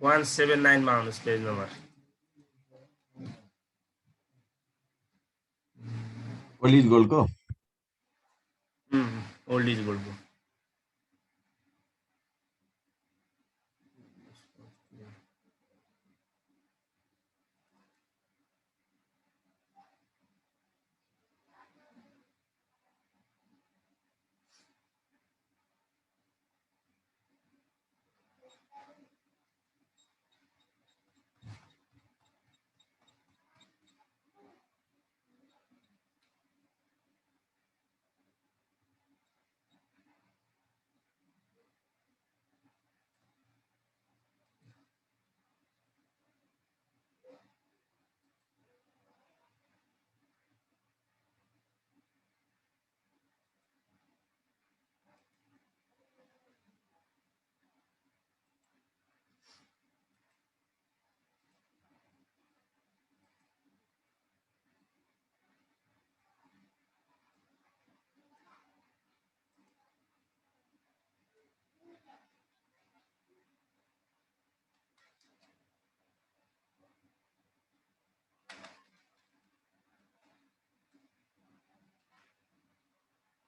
179 मा आउनुहोस् page number. Old is गोल्डको ओल्ड इज गोल्डको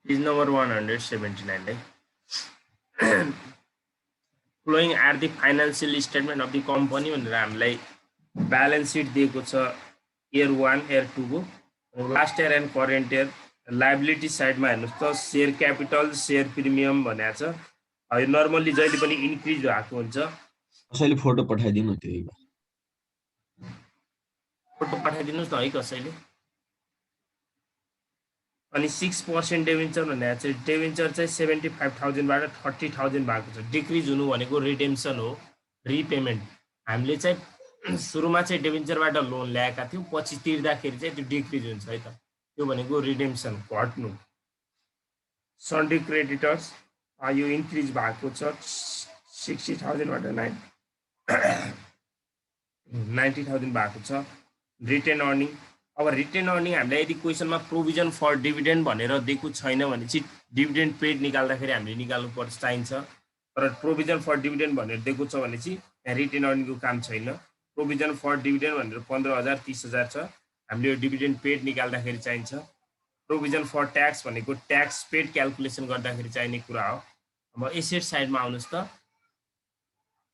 पेज नम्बर 179 है। Following are the financial statement of the company भनेर हामीलाई ब्यालेन्स सिट दिएको छ इयर 1 इयर 2 को last year and current year. Liability साइडमा हेर्नुहोस् त सेयर क्यापिटल सेयर प्रिमियम भनेको छ। यो नर्मल्ली जहिले पनि इन्क्रिज भएको हुन्छ। कसैले फोटो पठाइदिनु त्यही फोटो पठाइदिनुहोस् न है कसैले। अनि 6% डेभेन्चर भनेको चाहिँ डेभेन्चर चाहिँ 75,000 बाट 30,000 भएको छ। डिक्रिज हुनु भनेको रिडेम्सन हो, रिपेमेन्ट। हामीले चाहिँ सुरुमा चाहिँ डेभेन्चरबाट लोन ल्याएका थियौँ, पछि तिर्दाखेरि चाहिँ त्यो डिक्रिज हुन्छ है त। त्यो भनेको रिडेम्सन, घट्नु। सन्डे क्रेडिटर्स यो इन्क्रिज भएको छ 60,000 बाट 90,000 भएको छ। रिटेन अर्निङ, अब रिटेन अर्निङ हामीलाई यदि क्वेसनमा प्रोभिजन फर डिभिडेन्ड भनेर दिएको छैन भने चाहिँ डिभिडेन्ड पेड निकाल्दाखेरि हामीले निकाल्नु पर्छ चाहिन्छ। तर प्रोभिजन फर डिभिडेन्ड भनेर दिएको छ भने चाहिँ यहाँ रिटेन अर्निङको काम छैन। प्रोभिजन फर डिभिडेन्ड भनेर 15,000 30,000 छ, हामीले यो डिभिडेन्ड पेड निकाल्दाखेरि चाहिन्छ। प्रोभिजन फर ट्याक्स भनेको ट्याक्स पेड क्यालकुलेसन गर्दाखेरि चाहिने कुरा हो। अब एसेट साइडमा आउनुहोस् त।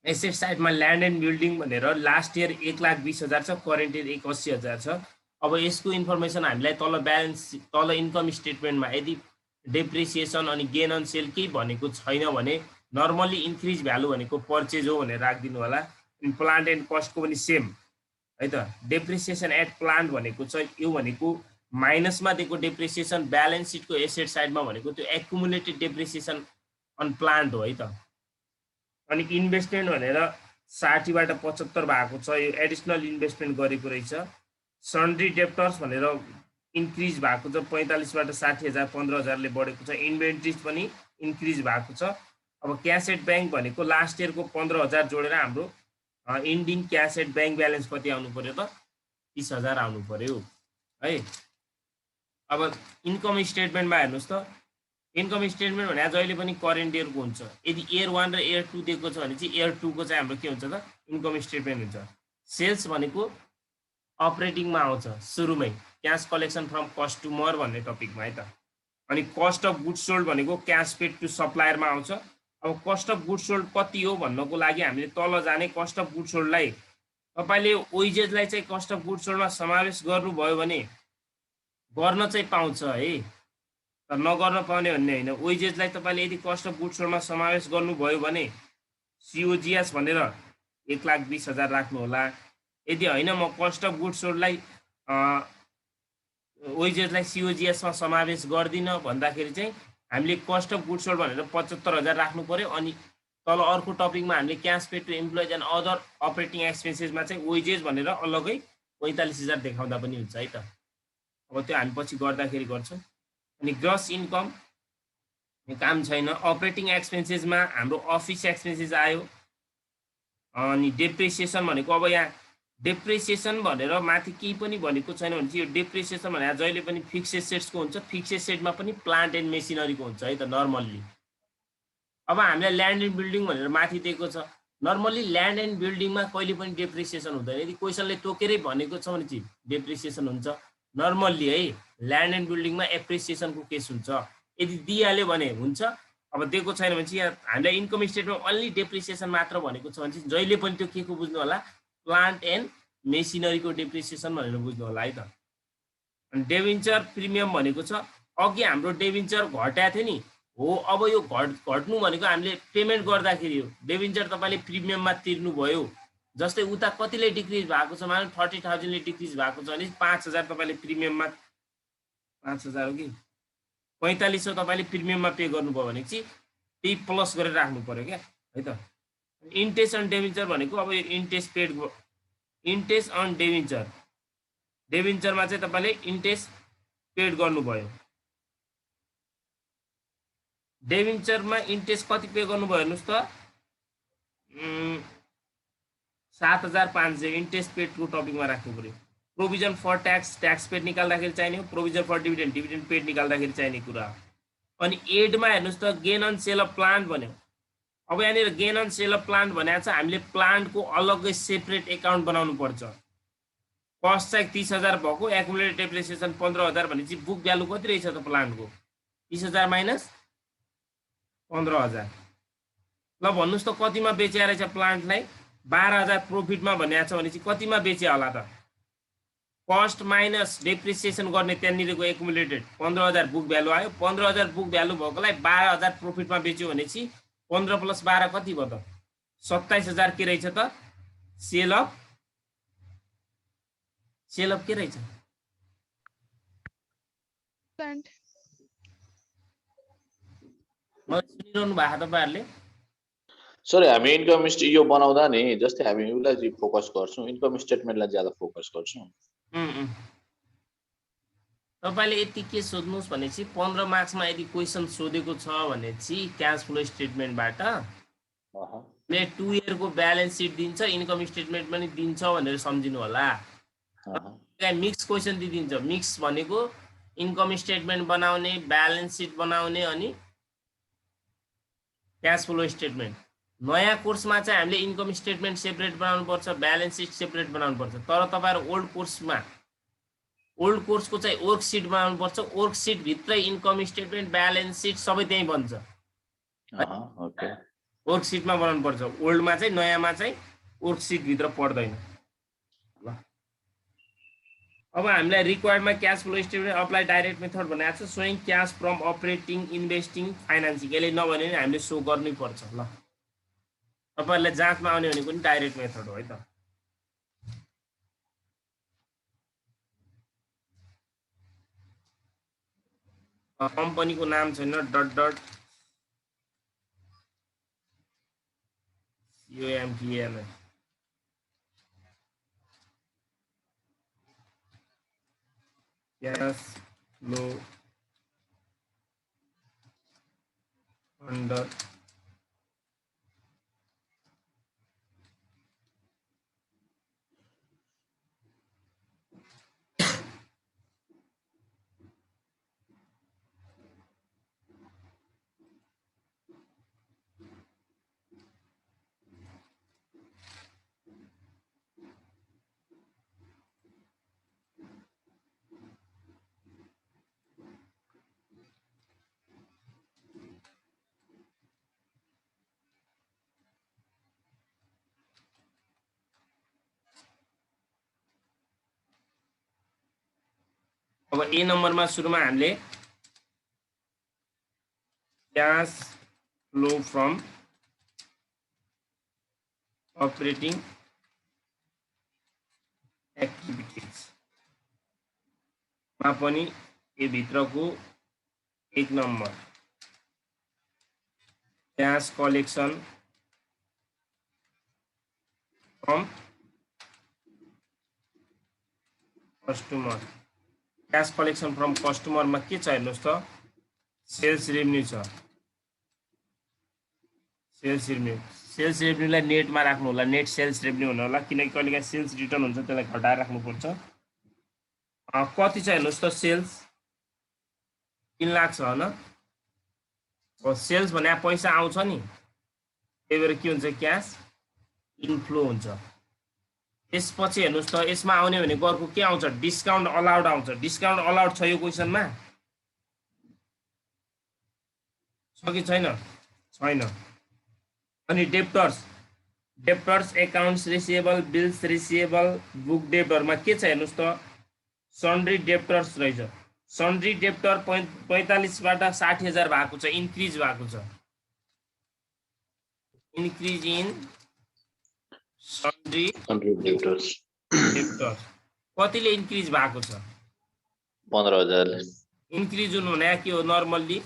एसेट साइडमा ल्यान्ड एन्ड बिल्डिङ भनेर लास्ट इयर 1,20,000 छ, करेन्ट इयर 81,000 छ। अब यसको इन्फर्मेसन हामीलाई तल ब्यालेन्स तल इन्कम स्टेटमेन्टमा यदि डेप्रिसिएसन अनि गेन अन सेल केही भनेको छैन भने नर्मली इन्क्रिज भ्यालु भनेको पर्चेज हो भनेर राखिदिनु होला। प्लान्ट एन्ड कस्टको पनि सेम है त। डेप्रिसिएसन एट प्लान्ट भनेको छ, यो भनेको माइनसमा दिएको डेप्रिसिएसन ब्यालेन्स सिटको एसेट साइडमा भनेको त्यो एक्युमुलेटेड डेप्रिसिएसन अन प्लान्ट हो है त। अनि इन्भेस्टमेन्ट भनेर 60 बाट 75 भएको छ, यो एडिसनल इन्भेस्टमेन्ट गरेको रहेछ। सन्ड्री डेप्टर्स भनेर इन्क्रिज भएको छ 45 बाट 60,000 15,000ले बढेको छ। इन्भेन्ट्रिज पनि इन्क्रिज भएको छ। अब क्यास एट ब्याङ्क भनेको लास्ट इयरको 15,000 जोडेर हाम्रो इन्डिङ क्यास एट ब्याङ्क ब्यालेन्स कति आउनु पर्यो त 30,000 आउनु पर्यो है। अब इन्कम स्टेटमेन्टमा हेर्नुहोस् त। इन्कम स्टेटमेन्ट भने जहिले पनि करेन्ट इयरको हुन्छ। यदि इयर 1 र इयर 2 दिएको छ भने चाहिँ इयर 2 को चाहिँ हाम्रो के हुन्छ त इन्कम स्टेटमेन्ट हुन्छ। सेल्स भनेको अपरेटिङमा आउँछ सुरुमै, क्यास कलेक्सन फ्रम कस्टमर भन्ने टपिकमा है त। अनि कस्ट अफ गुड्स सोल्ड भनेको क्यास पेड टु सप्लायरमा आउँछ। अब कस्ट अफ गुड्स सोल्ड कति हो भन्नको लागि हामीले तल जाने कस्ट अफ गुड्स सोल्डलाई तपाईँले वेजेसलाई चाहिँ कस्ट अफ गुड्स सोल्डमा समावेश गर्नुभयो भने गर्न चाहिँ पाउँछ है, तर नगर्न पाउने भन्ने होइन। वेजेसलाई तपाईँले यदि कस्ट अफ गुड्स सोल्डमा समावेश गर्नुभयो भने सिओजिएस भनेर 1,20,000 राख्नु होला। यदि होइन म कस्ट अफ गुड्स सोल्डलाई वेजेसलाई सिओजिएसमा समावेश गर्दिनँ भन्दाखेरि चाहिँ हामीले कस्ट अफ गुड्स सोल्ड भनेर 75,000 राख्नु पर्यो। अनि तल अर्को टपिकमा हामीले cash paid to employees and other operating एक्सपेन्सेसमा चाहिँ वेजेस भनेर अलग्गै 45,000 देखाउँदा पनि हुन्छ है त। अब त्यो हामी पछि गर्दाखेरि गर्छौँ। अनि ग्रस इन्कम काम छैन। अपरेटिङ एक्सपेन्सेसमा हाम्रो अफिस एक्सपेन्सेस आयो। अनि डेप्रिसिएसन भनेको अब यहाँ डेप्रिसिएसन भनेर माथि केही पनि भनेको छैन भने चाहिँ यो डेप्रिसिएसन भनेर जहिले पनि फिक्स एसेट्सको हुन्छ। फिक्स एसेटमा पनि प्लान्ट एन्ड मेसिनरीको हुन्छ है त नर्मल्ली। अब हामीलाई ल्यान्ड एन्ड बिल्डिङ भनेर माथि दिएको छ, नर्मली ल्यान्ड एन्ड बिल्डिङमा कहिले पनि डेप्रिसिएसन हुँदैन। यदि क्वेसनले तोकेरै भनेको छ भने चाहिँ डेप्रिसिएसन हुन्छ। नर्मल्ली है ल्यान्ड एन्ड बिल्डिङमा एप्रिसिएसनको केस हुन्छ। यदि दिइहाल्यो भने हुन्छ, अब दिएको छैन भने चाहिँ यहाँ हामीलाई इन्कम स्टेटमेन्ट अन्ली डेप्रिसिएसन मात्र भनेको छ भने चाहिँ जहिले पनि त्यो के को बुझ्नु होला, प्लान्ट एन्ड मेसिनरीको डेप्रिसिएसन भनेर बुझ्नु होला है त। अनि डेभिन्चर प्रिमियम भनेको छ अघि हाम्रो डेभिन्चर घटाएको थियो नि हो, अब यो घट्नु भनेको हामीले पेमेन्ट गर्दाखेरि हो। डेभिन्चर तपाईँले प्रिमियममा तिर्नुभयो, जस्तै उता कतिले डिक्रिज भएको छ, मानव 40,000ले डिक्रिज भएको छ भने 5,000 तपाईँले प्रिमियममा, 5,000 हो कि 4500 तपाईँले प्रिमियममा पे गर्नुभयो भने चाहिँ त्यही प्लस गरेर राख्नु पर्यो क्या है त। इन्ट्रेस्ट अन डेभिन्चर भनेको अब यो इन्ट्रेस्ट पेड, इन्ट्रेस्ट अन डेभिन्चर, डेभिन्चरमा चाहिँ तपाईँले इन्ट्रेस्ट पेड गर्नुभयो। डेभिन्चरमा इन्ट्रेस्ट कति पे गर्नुभयो हेर्नुहोस् त, 7,500 इन्ट्रेस्ट पेडको टपिकमा राख्नु पऱ्यो। Provision for tax, tax paid निकाल्दाखेरि चाहिने हो। Provision for dividend, dividend paid निकाल्दाखेरि चाहिने कुरा हो। अनि एडमा हेर्नुहोस् त gain on sale of plant भन्यो। अब यहाँनिर gain on sale of plant भनेको छ हामीले प्लान्टको अलग्गै सेपरेट एकाउन्ट बनाउनु पर्छ। कस्ट चाहिँ 30,000 भएको, एकुमुलेटेड डेप्रिसिएसन 15,000 भनेपछि बुक भ्यालु कति रहेछ त प्लान्टको, 30,000 माइनस 15,000। ल भन्नुहोस् त कतिमा बेचिया रहेछ प्लान्टलाई, 12,000 प्रोफिटमा भनेको छ भनेपछि कतिमा बेचे होला त, कस्ट माइनस डेप्रिसिएसन गर्ने त्यहाँनिरको एकुमुलेटेड 15,000 बुक भ्यालु आयो। 15,000 बुक भ्यालु भएकोलाई 12,000 प्रोफिटमा बेच्यो भनेपछि 15 + 12 कति भयो त, 27,000 के रहेछ त, सेल अफ के रहेछ, प्लान्ट। सुनिरहनु भएको तपाईँहरूले? सर हामी इन्कम यो बनाउँदा नि जस्तै हामी उसलाई चाहिँ फोकस गर्छौँ, इन्कम स्टेटमेन्टलाई ज्यादा फोकस गर्छौँ। तपाईँले यति के सोध्नुहोस् भनेपछि 15 मार्क्समा यदि क्वेसन सोधेको छ भने चाहिँ क्यास फ्लो स्टेटमेन्टबाट ले 2 इयरको ब्यालेन्स सिट दिन्छ, इन्कम स्टेटमेन्ट पनि दिन्छ भनेर सम्झिनु होला। मिक्स क्वेसन दिन्छ। मिक्स भनेको इन्कम स्टेटमेन्ट बनाउने, ब्यालेन्स सिट बनाउने अनि क्यास फ्लो स्टेटमेन्ट। नयाँ कोर्समा चाहिँ हामीले इन्कम स्टेटमेन्ट सेपरेट बनाउनु पर्छ, ब्यालेन्स सिट सेपरेट बनाउनु पर्छ। तर तपाईँहरू ओल्ड कोर्सको चाहिँ वर्कसिट बनाउनु पर्छ। वर्कसिट भित्रै इन्कम स्टेटमेन्ट, ब्यालेन्स सिट सबै त्यहीँ बन्छ। वर्कसिटमा बनाउनु पर्छ। ओल्डमा चाहिँ, नयाँमा चाहिँ वर्कसिट भित्र पर्दैन। ल अब हामीलाई रिक्वायर्डमा cash flow statement apply direct method भनेको छ, showing cash from operating, investing, financing. यसले नभने पनि हामीले सो गर्नै पर्छ। ल तपाईँहरूलाई जाँचमा आउने भनेको पनि डाइरेक्ट मेथड हो है त। कम्पनीको नाम छैन, dot COMPN cash flow under अब ए नम्बरमा सुरुमा हामीले cash flow from operating activities मा पनि ए भित्रको 1 number cash collection from customer. Cash collection from कस्टमरमा के छ हेर्नुहोस् त, सेल्स रेभन्यू छ। सेल्स रेभन्यूलाई नेटमा राख्नु होला, नेट सेल्स रेभन्यू हुनु होला, किनकि कहिलेकाहीँ सेल्स रिटर्न हुन्छ त्यसलाई घटाएर राख्नुपर्छ। कति छ हेर्नुहोस् त, सेल्स 3 लाख छ होइन। सेल्स भने पैसा आउँछ नि, त्यही भएर के हुन्छ क्यास इन्फ्लो हुन्छ। त्यसपछि हेर्नुहोस् त यसमा आउने भनेको अर्को के आउँछ, डिस्काउन्ट अलाउड आउँछ। डिस्काउन्ट अलाउड छ यो क्वेसनमा, छ कि छैन? छैन। अनि debtors accounts receivable, bills receivable, book डेप्टरमा के छ हेर्नुहोस् त, सन्ड्री डेप्टर्स रहेछ। सन्ड्री डेप्टर 45 बाट 60,000 भएको छ, इन्क्रिज भएको छ। Increase in sundry debtors debtor कतिले इन्क्रिज भएको छ? 15,000 ले। इन्क्रिज हुनु भने के हो, नर्मल्ली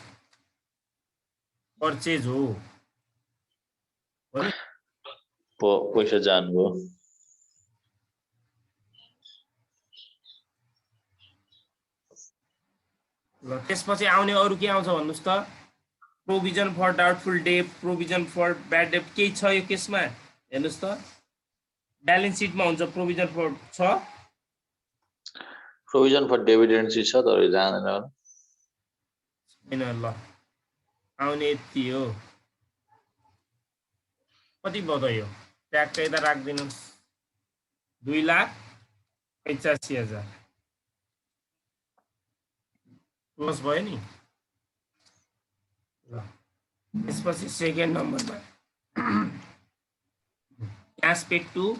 पर्चेज हो नि? पैसा जानुभयो। ल त्यसपछि आउने अरू के आउँछ भन्नुहोस् त, provision for doubtful debt, provision for bad debt, केही छ यो केसमा? हेर्नुहोस् त ब्यालेन्स सिटमा हुन्छ प्रोभिजन फर छ, प्रोभिजन फर डिभिडेन्ड छ तर जाँदैन होला। छैन। ल आउने यति हो। कति भयो यो? ट्याक्क यता राखिदिनुहोस्, 2,85,000 प्लस भयो नि। ल त्यसपछि सेकेन्ड नम्बरमा cash paid to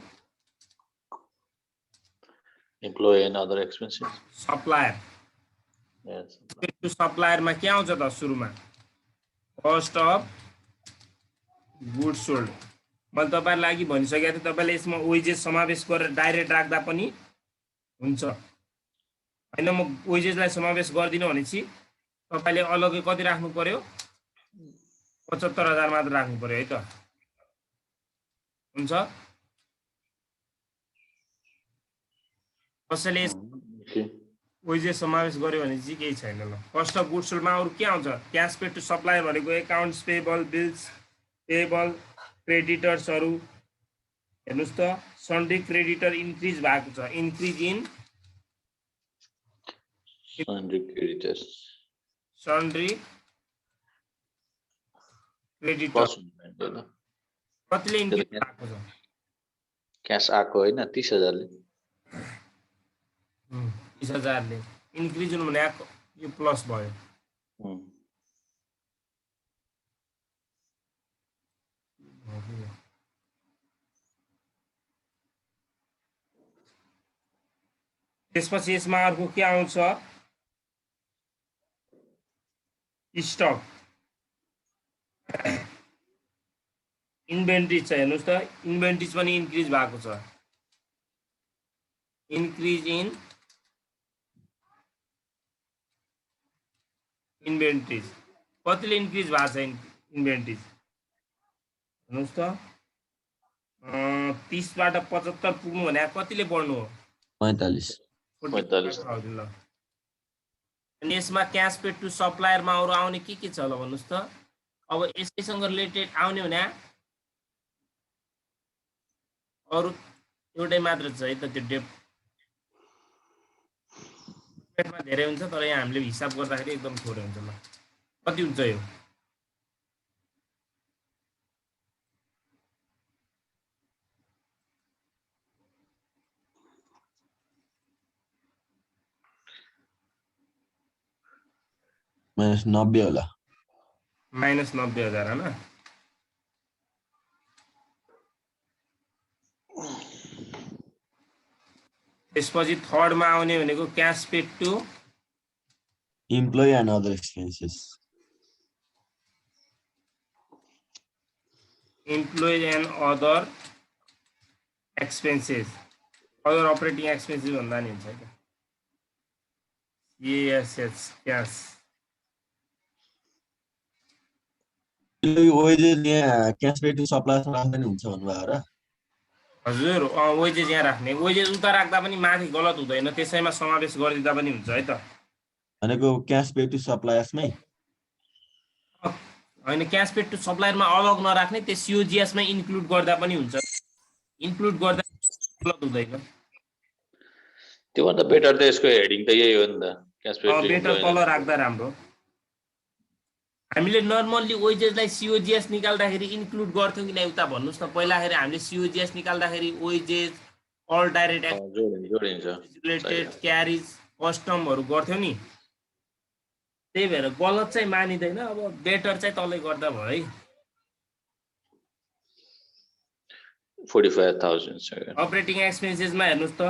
employee and other expenses, supplier. Paid to सप्लायरमा के आउँछ त सुरुमा? Cost of goods sold. मैले तपाईँलाई अघि भनिसकेको थिएँ, तपाईँले यसमा वेजेस समावेश गरेर डाइरेक्ट राख्दा पनि हुन्छ होइन। म वेजेसलाई समावेश गर्दिनँ भनेपछि तपाईँले अलग्गै कति राख्नु पर्यो? 75,000 मात्र राख्नु पर्यो है त, हुन्छ? कसैले वेजेस समावेश गर्यो भने चाहिँ केही छैन। ल कस्ट अफ गुड्स सोल्डमा अरू के आउँछ? क्यास पेड टु सप्लायर भनेको एकाउन्ट्स पेबल, बिल्स पेबल, क्रेडिटर्सहरू। हेर्नुहोस् त सन्ड्री क्रेडिटर इन्क्रिज भएको छ, increase in sundry creditors, sundry creditor कतिले इन्क्रिज भएको छ? क्यास आएको होइन 30,000 ले। 30,000 ले इन्क्रिज हुनु भने यो प्लस भयो। त्यसपछि यसमा अर्को के आउँछ? स्टक, इन्भेन्ट्री छ। हेर्नुहोस् त इन्भेन्ट्रिज पनि इन्क्रिज भएको छ, इन्क्रिज इन इन्भेन्ट्रिज। कतिले इन्क्रिज भएको छ इन्भेन्ट्रिज? हेर्नुहोस् त 30 बाट 75 पुग्नु भने कतिले बढ्नु हो? 45। ल अनि यसमा क्यास पेड टु सप्लायरमा अरू आउने के छ ल भन्नुहोस् त? अब यसैसँग रिलेटेड आउने भने अरू एउटै मात्र छ है त, त्यो डेटमा धेरै हुन्छ तर यहाँ हामीले हिसाब गर्दाखेरि एकदम थोरै हुन्छ। ल कति हुन्छ यो? -90 होला। -90,000 होइन। त्यसपछि थर्डमा आउने भनेको cash paid to employee and other expenses, employee and other expenses, other operating expenses भन्दा नि हुन्छ क्या। एएसएच क्यास वेजेस यहाँ क्यास पेड टु सप्लायर्समा राख्दा नि हुन्छ भन्नुभयो र? हजुर वेजेस यहाँ राख्ने, वेजेस उता राख्दा पनि माथि गलत हुँदैन, त्यसैमा समावेश गरिदिँदा पनि हुन्छ है त। भनेको क्यास पेड टु सप्लायर्समै होइन, क्यास पेड टु सप्लायरमा अलग नराख्ने, त्यो सिओजिएसमै इन्क्लुड गर्दा पनि हुन्छ, इन्क्लुड गर्दा गलत हुँदैन। त्योभन्दा बेटर त यसको हेडिङ त यही हो नि त, क्यास पेड टु बेटर तल राख्दा राम्रो। हामीले नर्मल्ली वेजेसलाई सिओजिएस निकाल्दाखेरि इन्क्लुड गर्थ्यौँ कि नै उता भन्नुहोस् न। पहिलाखेरि हामीले सिओजिएस निकाल्दाखेरि वेजेस अल डाइरेक्ट जोडिन्छ रिलेटेड क्यारिज कस्टमहरू गर्थ्यौँ नि। त्यही भएर गलत चाहिँ मानिँदैन। अब बेटर चाहिँ तलै गर्दा भयो है। 45,000 अपरेटिङ एक्सपेन्सेसमा हेर्नुहोस् त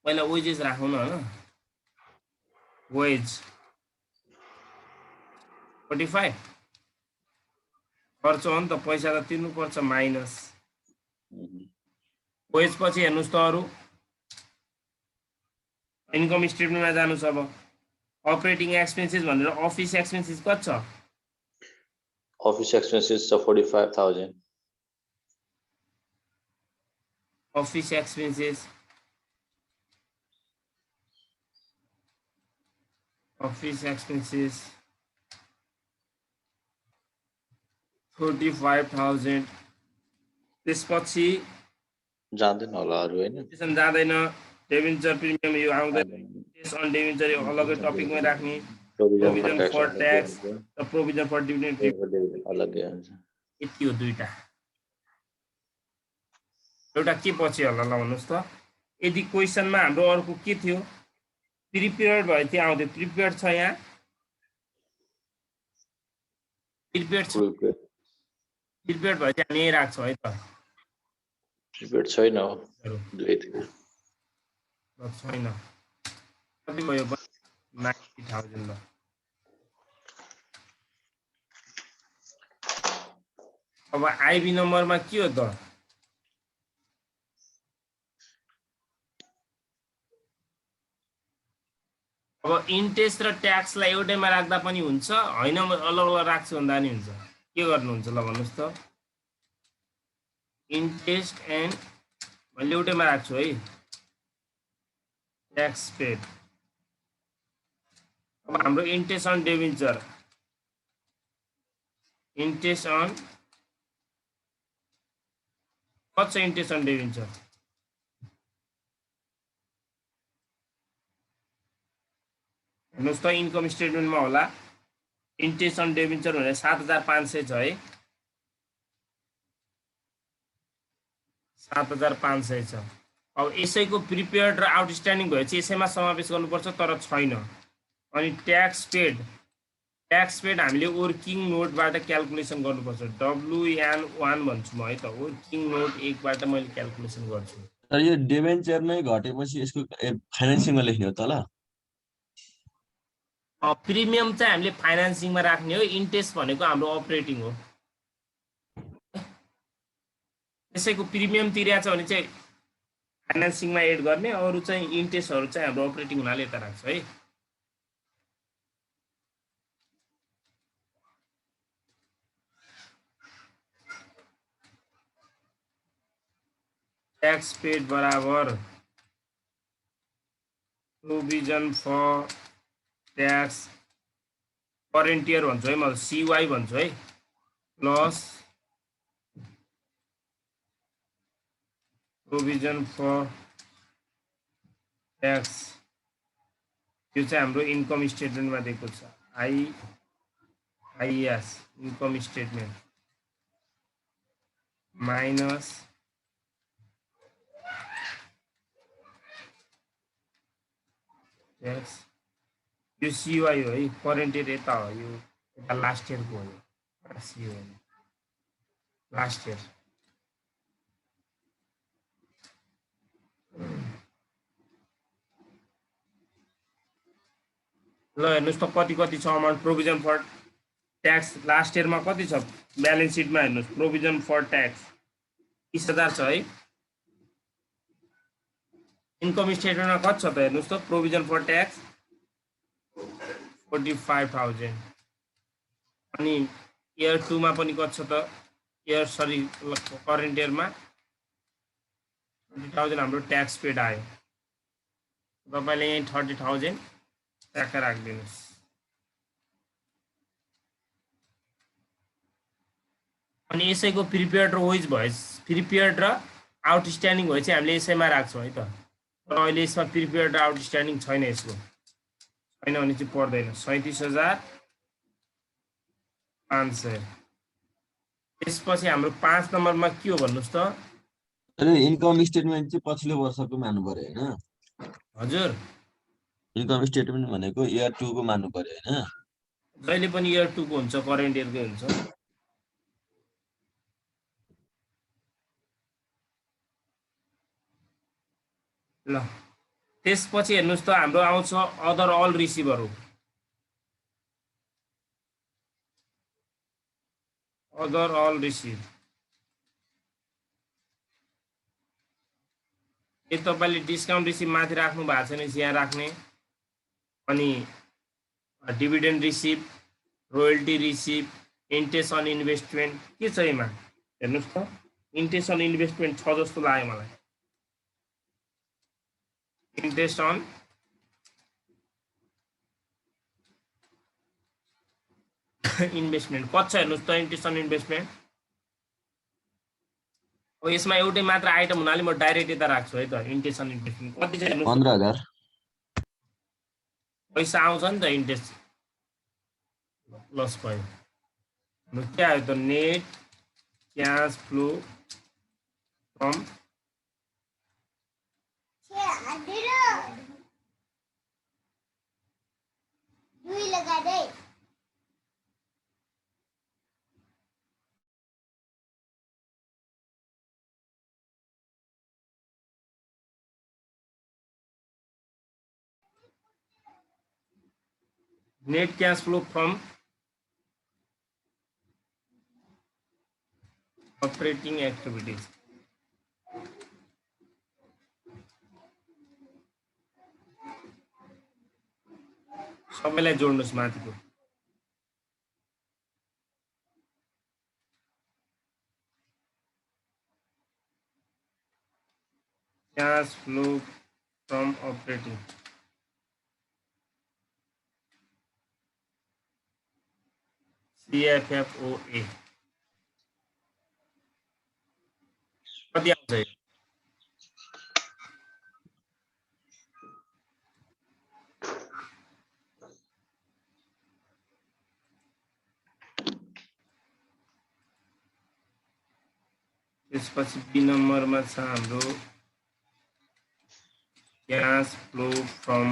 पहिला वेजेस राखौँ न होइन। वेज 45 खर्च हो नि त, पैसा त तिर्नुपर्छ माइनस। वेज पछि हेर्नुहोस् त अरू इन्कम स्टेटमेन्टमा जानुहोस्। अब अपरेटिङ एक्सपेन्सेस भनेर अफिस एक्सपेन्सेस कति छ? अफिस एक्सपेन्सेस छ 45,000। Office expenses office expenses 45,000। त्यसपछि जान्दैन होला अरू हैन? त्यसमा जाँदैन। डेभेन्चर प्रिमियम यो आउँदैन। टेक्स अन डेभेन्चर यो अलगै टपिकमै राख्ने। प्रोभिजन फर ट्याक्स र प्रोभिजन फर डिभिडेन्ड अलगै हुन्छ। यति हो दुईटा। एउटा के पछि होला ल भन्नुहोस् त। यदि क्वेसनमा हाम्रो अर्को के थियो? प्रिपेयर्ड भयो त्यो आउँथ्यो। प्रिपेयर्ड छ यहाँ? प्रिपेयर्ड छ? प्रिपेयर्ड भयो चाहिँ हामी यही राख्छौँ है त। प्रिपेयर्ड छैन हो दुईतिर छैन। कति भयो? 90,000 ल। अब आइबी नम्बरमा के हो त? अब इन्ट्रेस्ट र ट्याक्सलाई एउटैमा राख्दा पनि हुन्छ, होइन अलग अलग राख्छु भन्दा नि हुन्छ। के गर्नुहुन्छ ल भन्नुहोस् त। इन्ट्रेस्ट एन्ड मैले एउटैमा राख्छु है। Tax paid. अब हाम्रो interest on debenture, interest on कति छ? इन्ट्रेस्ट अन डेभेन्चर हेर्नुहोस् त इन्कम स्टेटमेन्टमा होला। इन्ट्रेस्ट अन डेभेन्चर भनेर 7,500 छ है। 7,500 छ। अब यसैको प्रिपेयर्ड र आउटस्ट्यान्डिङ भएपछि यसैमा समावेश गर्नुपर्छ, तर छैन। अनि ट्याक्स पेड हामीले वर्किङ नोटबाट क्याल्कुलेसन गर्नुपर्छ। WN1 भन्छु म है त। वर्किङ नोट 1 बाट मैले क्याल्कुलेसन गर्छु। तर यो डिबेन्चर नै घटेपछि यसको फाइनान्सिङमा लेख्ने हो त ल। प्रिमियम चाहिँ हामीले फाइनान्सिङमा राख्ने हो। इन्ट्रेस्ट भनेको हाम्रो अपरेटिङ हो। त्यसैको प्रिमियम तिरेको छ भने चाहिँ फाइनान्सिङमा एड गर्ने, अरू चाहिँ इन्ट्रेस्टहरू चाहिँ हाम्रो अपरेटिङ हुनाले यता राख्छ है। ट्याक्स पेड बराबर provision for tax current year भन्छु है म, CY भन्छु है, प्लस प्रोभिजन फर ट्याक्स। यो चाहिँ हाम्रो इन्कम स्टेटमेन्टमा दिएको छ। IAS income statement minus tax. यो CY हो है। करेन्ट इयर यता हो, यो यता लास्ट इयरको हो। CY last year. ल हेर्नुहोस् त कति छ amount provision for tax last इयरमा कति छ? ब्यालेन्स सिटमा हेर्नुहोस्। प्रोभिजन फर ट्याक्स 30,000 छ है। इन्कम स्टेटमेन्टमा कति छ त हेर्नुहोस् त। Provision for tax 45,000। अनि इयर 2 मा पनि कति छ त? करेन्ट इयरमा 30,000 हाम्रो ट्याक्स पेड आयो। तपाईँले यहीँ 30,000 ट्याक्क राखिदिनुहोस्। अनि यसैको प्रिपेयर्ड र वेज भयो। प्रिपेयर्ड र आउटस्ट्यान्डिङ भएपछि हामीले यसैमा राख्छौँ है त। तर अहिले यसमा प्रिपेयर्ड र आउटस्ट्यान्डिङ छैन। यसको छैन भने चाहिँ पर्दैन 37,500 त्यसपछि हाम्रो 5 नम्बरमा के हो भन्नुस् त अनि इन्कम स्टेटमेन्ट चाहिँ पछिल्लो वर्षको मान्नु पर्यो होइन हजुर इन्कम स्टेटमेन्ट भनेको इयर 2 को मान्नु पर्यो होइन जहिले पनि इयर 2 को हुन्छ करेन्ट इयरकै हुन्छ ल त्यसपछि हेर्नुस् त हाम्रो आउँछ other all receiver other all receive यो तपाईले डिस्काउन्ट रिसिभ माथि राख्नु भएको छ भने यहाँ राख्ने अनि dividend receive royalty receive interest on investment के छ यसमा हेर्नुस् त इन्ट्रेस्ट अन इन्भेस्टमेन्ट छ जस्तो लाग्यो मलाई इन्ट्रेस्ट अन इन्भेस्टमेन्ट कति छ हेर्नुस् त इन्ट्रेस्ट अन इन्भेस्टमेन्ट हो यसमा एउटै मात्र आइटम हुनाले म डाइरेक्ट यता राख्छु है त इन्ट्रेस्ट अन इन्भेस्टमेन्ट कति छ हेर्नुस् 15,000 पैसा आउँछ नि त इन्ट्रेस्ट लस भयो न के आयो त net cash flow from net cash flow from operating activities सबैलाई जोड्नुस् माथिको cash flow from operating CFFOA कति आउँछ यो त्यसपछि बी नम्बरमा छ हाम्रो cash flow from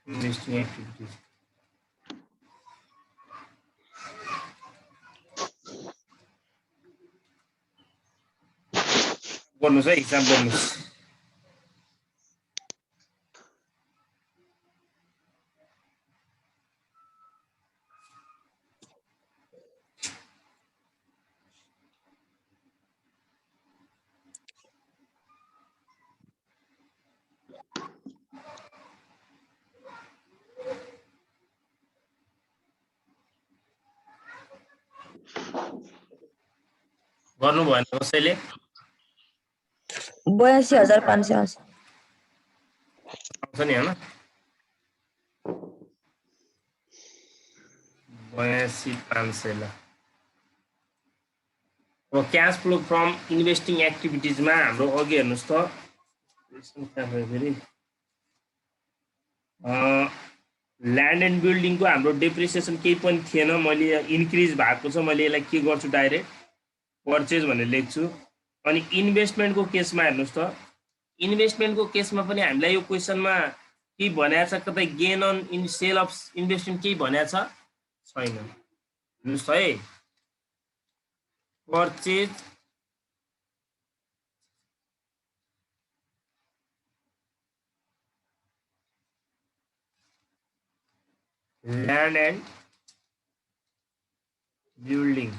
investing activities गर्नुस् है हिसाब गर्नुस् गर्नु भएन कसैले 82,500 आउँछ नि हैन 82,500 ल अब क्याश फ्लो फ्रम इन्भेस्टिङ एक्टिभिटिजमा हाम्रो अघि हेर्नुस् त ल्यान्ड एन्ड बिल्डिङको हाम्रो डेप्रिसिएसन केही पनि थिएन मैले इन्क्रिज भएको छ मैले यसलाई के गर्छु डाइरेक्ट पर्चेज भनेर लेख्छु अनि इन्भेस्टमेन्टको केसमा हेर्नुस् त इन्भेस्टमेन्टको केसमा पनि हामीलाई यो क्वेसनमा के भनेको छ कतै gain on in sale of investment केही भनेको छ छैन हेर्नुस् है पर्चेज ल्यान्ड एन्ड बिल्डिङ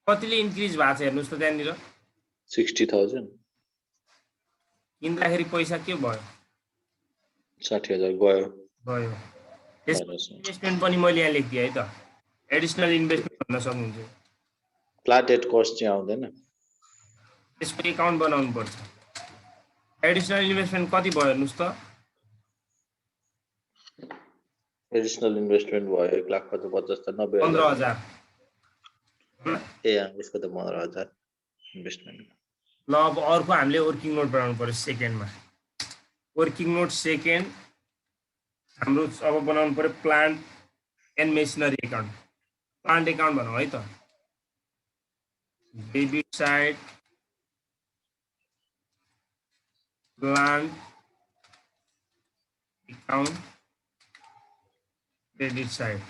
कतिले इन्क्रिज भएको छ हेर्नुस् त त्यहाँनिर 60,000 किन्दाखेरि पैसा के भयो 60,000 गयो भयो इन्भेस्टमेन्ट पनि मैले यहाँ लेखिदिएँ है त एडिसनल इन्भेस्टमेन्ट भन्न सक्नुहुन्छ फ्ल्याट एट कस्ट चाहिँ आउँदैन त्यसको एकाउन्ट बनाउनु पर्छ एडिसनल इन्भेस्टमेन्ट कति भयो हेर्नुस् त एडिसनल इन्भेस्टमेन्ट भयो 1,50,000 त 90,000 15,000 ए यसको त 15,000 इन्भेस्टमेन्ट ल अब अर्को हामीले वर्किङ नोट बनाउनु पर्यो सेकेन्डमा वर्किङ नोट सेकेन्ड हाम्रो अब बनाउनु पर्यो plant and machinery account plant account भनौँ है त debit side plant account credit side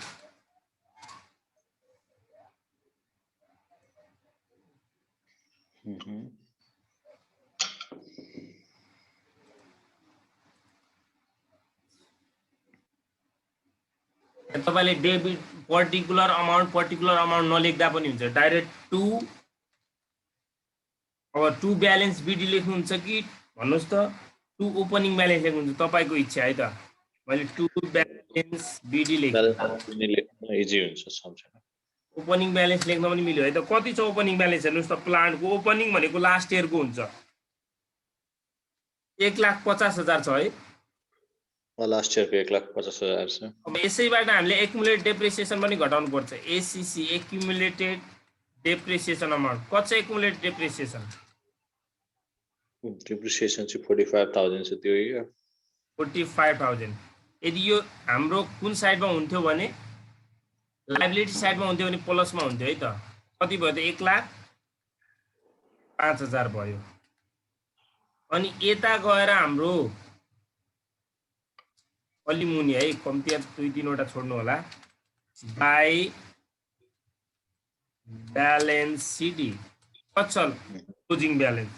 तपाईले डेबिट पर्टिकुलर अमाउन्ट नलेख्दा पनि हुन्छ डाइरेक्ट टु अब टु ब्यालेन्स बिडी लेख्नुहुन्छ कि भन्नुहोस् त टु ओपनिङ ब्यालेन्स लेख्नुहुन्छ तपाईँको इच्छा है त मैले टु ब्यालेन्स बिडी लेखेँ इजी हुन्छ सम्झन ओपनिङ ब्यालेन्स लेख्न पनि मिल्यो है त कति छ ओपनिङ ब्यालेन्स हेर्नुहोस् त प्लान्टको ओपनिङ भनेको लास्ट इयरको हुन्छ 1,50,000 छ है लास्ट इयरको 1,50,000 छ अब यसैबाट हामीले एक्युमुलेटेड डेप्रिसिएसन पनि घटाउनु पर्छ एसीसी एक्युमुलेटेड डेप्रिसिएसन अमाउन्ट कति छ एक्युमुलेटेड डेप्रिसिएसन डिप्रिसिएसन चाहिँ 45,000 छ त्यो 45,000 यदि यो हाम्रो कुन साइडमा हुन्थ्यो भने लाइबिलिटी साइडमा हुन्थ्यो भने प्लसमा हुन्थ्यो है त कति भयो त 1,05,000 भयो अनि यता गएर हाम्रो अलि मुनि है कम्ती 2-3 वटा छोड्नु होला बाई ब्यालेन्स सिडी कति छ क्लोजिङ ब्यालेन्स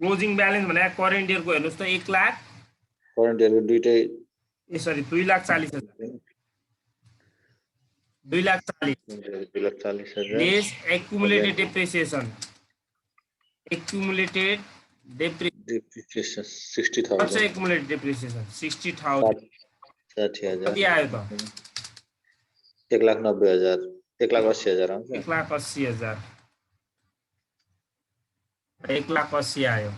भने करेन्ट इयरको हेर्नुहोस् त 1 लाख करेन्ट इयरको दुईटै ए sorry 2,40,000 2,40,000 less accumulated depreciation accumulated depreciation 60,000 कति एक्युमुलेटेड डेप्रिसिएसन 60,000 कति आयो त 1,90,000 1,80,000 आउँछ 1,80,000 1,80,000 आयो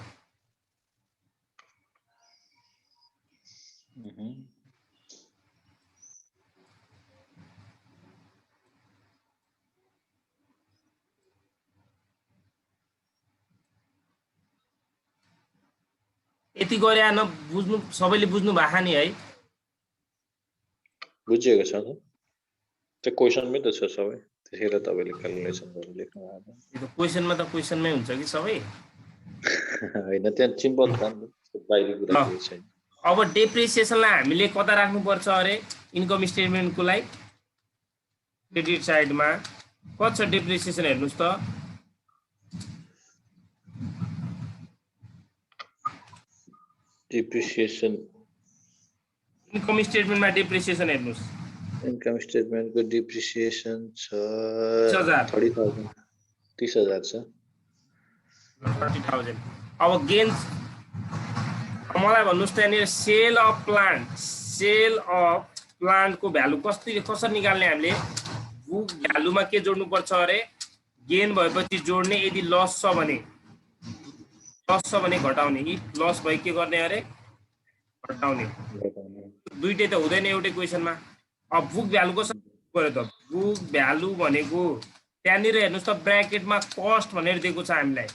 यति गरे न बुझ्नु सबैले बुझ्नु भएको नि है बुझिएको छ त त्यो क्वेशनमै त छ सबै त्यसैले तपाईले क्याल्कुलेसन गरेर लेख्नु भएको यो क्वेशनमा त क्वेशनमै हुन्छ कि सबै हैन त्यहाँ सिम्पल छ नि बाहिरी कुरा केही छैन अब डेप्रिसिएसनलाई हामीले कता राख्नु पर्छ अरे इन्कम स्टेटमेन्टको लागि क्रेडिट साइडमा कति छ डेप्रिसिएसन हेर्नुस् त depreciation इन्कम स्टेटमेन्टमा डेप्रिसिएसन हेर्नुस् इन्कम स्टेटमेन्टको डिप्रिसिएसन छ 30,000 30,000 छ 30,000 अब गेन्स मलाई भन्नुस् त यहाँनिर सेल अफ प्लान्टको भ्यालु कसरी निकाल्ने हामीले बुक भ्यालुमा के जोड्नु पर्छ अरे गेन भएपछि जोड्ने यदि लस छ भने घटाउने यी लस भए के गर्ने अरे घटाउने दुईटै त हुँदैन एउटै क्वेशनमा अब बुक भ्यालु कसरी गर्यो त बुक भ्यालु भनेको त्यहाँनिर हेर्नुस् त ब्र्याकेटमा कस्ट भनेर दिएको छ हामीलाई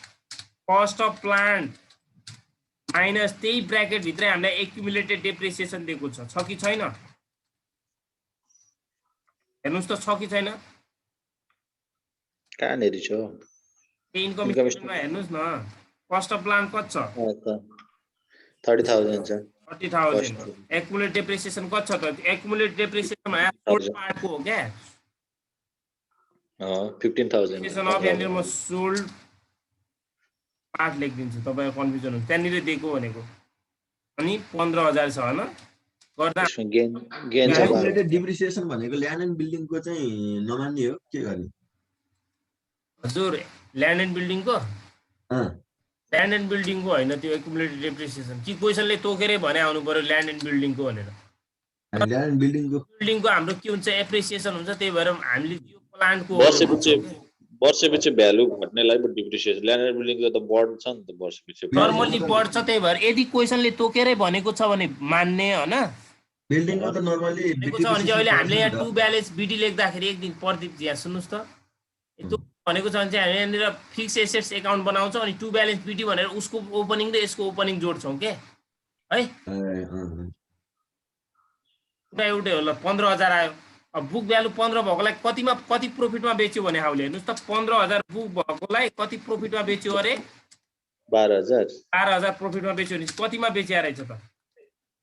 कस्ट अफ प्लान्ट माइनस त्यही ब्र्याकेट भित्रै हामीलाई एक्युमुलेटेड डेप्रिसिएसन दिएको छ कि छैन हेर्नुस् त छ कि छैन कहाँनेरि छ इन्कम स्टेटमेन्टमा हेर्नुस् न कस्ट अफ प्लान्ट कति छ 30,000 छ 30,000 एक्युमुलेटेड डेप्रिसिएसन कति छ त एक्युमुलेटेड डेप्रिसिएसन सोल्ड पार्टको हो क्या 15,000 अफ यहाँनिर म सोल्ड पार्ट लेखिदिन्छु तपाईको कन्फ्युजन हुन्छ त्यहाँनिर दिएको भनेको अनि 15,000 छ हैन गर्दा गेन छ डिप्रिसिएसन भनेको ल्यान्ड एन्ड बिल्डिङको चाहिँ नमान्ने हो के गर्ने हजुर ल्यान्ड एन्ड बिल्डिङको ल्यान्ड एन्ड बिल्डिङको हैन त्यो एक्युमुलेटेड डेप्रिसिएसन कि क्वेशनले तोकेरै भने आउनु पर्यो ल्यान्ड एन्ड बिल्डिङको भनेर ल्यान्ड बिल्डिङको हाम्रो के हुन्छ एप्रिसिएसन हुन्छ त्यही भएर हामीले यो प्लान्टको वर्षपछि भ्यालु घट्नेलाई पो डिप्रिसिएसन ल्यान्ड एन्ड बिल्डिङको त बढ्छ नि त वर्षपछि नर्मल्ली बढ्छ त्यही भएर यदि क्वेसनले तोकेरै भनेको छ भने मान्ने हैन बिल्डिङमा त नर्मली भनेको छ भने चाहिँ अहिले हामीले यहाँ टु डिप्रिसिएसन ब्यालेन्स बिडी लेख्दाखेरि एक दिन प्रदीप यहाँ सुन्नुस् त त्यो भनेको छ भने चाहिँ हामी यहाँनिर फिक्स एसेट्स एकाउन्ट बनाउँछौँ अनि टु ब्यालेन्स बिडी भनेर उसको ओपनिङ र यसको ओपनिङ जोड्छौँ के है एउटै हो ल 15,000 आयो अब बुक भ्यालु 15 भएकोलाई कति प्रोफिटमा बेच्यो भने हाउले हेर्नुहोस् त 15,000 बुक भएकोलाई कति प्रोफिटमा बेच्यो अरे 12,000 प्रोफिटमा बेच्यो भने कतिमा बेचिया रहेछ त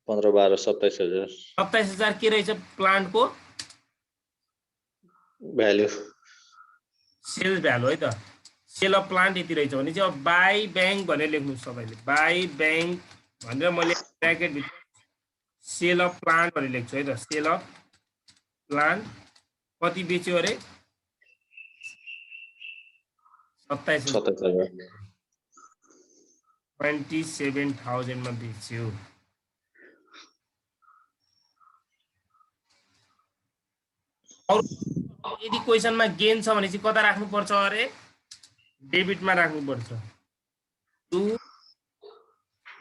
15 12 27,000 27,000 के रहेछ प्लान्टको भ्यालु सेल्स भ्यालु है त सेल अफ प्लान्ट यति रहेछ भने चाहिँ अब बाई ब्याङ्क भनेर लेख्नुहोस् तपाईँले बाई ब्याङ्क भनेर मैले ब्र्याकेट भित्र सेल अफ प्लान्ट भनेर लेख्छु है त सेल अफ प्लान्ट कति बेच्यो अरे 27,000 27,000 मा बेच्यो यदि क्वेसनमा गेन छ भने चाहिँ कता राख्नुपर्छ अरे डेबिटमा राख्नुपर्छ टु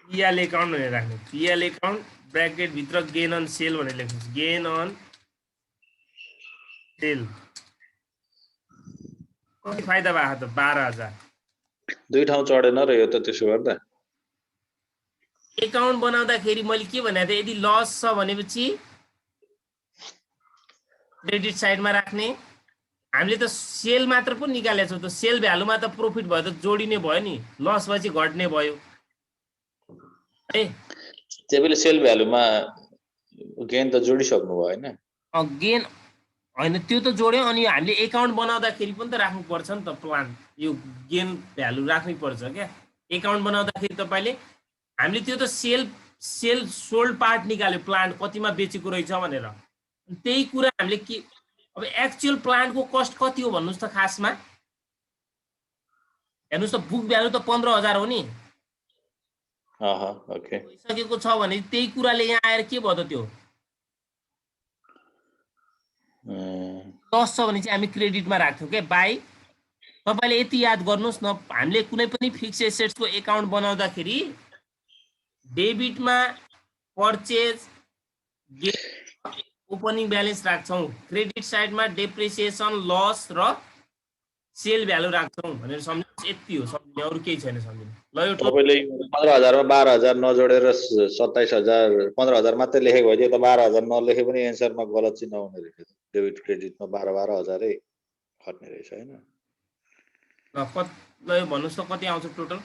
पिएल एकाउन्ट भनेर राख्नु पिएल एकाउन्ट ब्र्याकेट भित्र गेन अन सेल भनेर लेख्नुहोस् गेन अन सेल कति फाइदा भयो त 12,000 दुई ठाउँ चढेन र यो त त्यसो गर्दा एकाउन्ट बनाउँदाखेरि मैले के भनेको थिएँ यदि लस छ भनेपछि क्रेडिट साइडमा राख्ने हामीले त सेल मात्र पो निकालेको छौँ त सेल भ्यालुमा त प्रॉफिट भयो त जोडिने भयो नि लस भएपछि घट्ने भयो है त्यसैले सेल भ्यालुमा गेन त जोडिसक्नु भयो हैन गेन हैन त्यो त जोड्यो अनि हामीले एकाउन्ट बनाउँदाखेरि पनि त राख्नुपर्छ नि त प्लान यो गेन भ्यालु राख्नै पर्छ क्या एकाउन्ट बनाउँदाखेरि तपाईले हामीले त्यो त सेल सोल्ड पार्ट निकाल्यो प्लान्ट कतिमा बेचेको रहेछ भनेर त्यही कुरा हामीले के अब एक्चुअल प्लान्टको कस्ट कति हो भन्नुस् त खासमा हेर्नुस् त बुक भ्यालु त 15,000 हो नि ओके भइसकेको छ भने त्यही कुराले यहाँ आएर के भयो त त्यो लस छ भने चाहिँ हामी क्रेडिटमा राख्थ्यौँ के बाई तपाईले यति याद गर्नुहोस् न हामीले कुनै पनि फिक्स एसेट्सको एकाउन्ट बनाउँदाखेरि डेबिटमा पर्चेज ओपनिङ ब्यालेन्स राख्छौँ क्रेडिट साइडमा डेप्रिसिएसन लस र सेल भ्यालु राख्छौँ भनेर सम्झिनुहोस् यति हो सम्झिने अरू केही छैन सम्झिनु ल यो तपाईले 15,000 मा 12,000 नजोडेर 27,000 15,000 मात्रै लेखेको भए त 12,000 नलेखे पनि एन्सरमा गलत चिन्ह हुने रहेछ डेबिट क्रेडिटमा 12,000 नै खट्ने रहेछ हैन ल यो भन्नुस् त कति आउँछ टोटल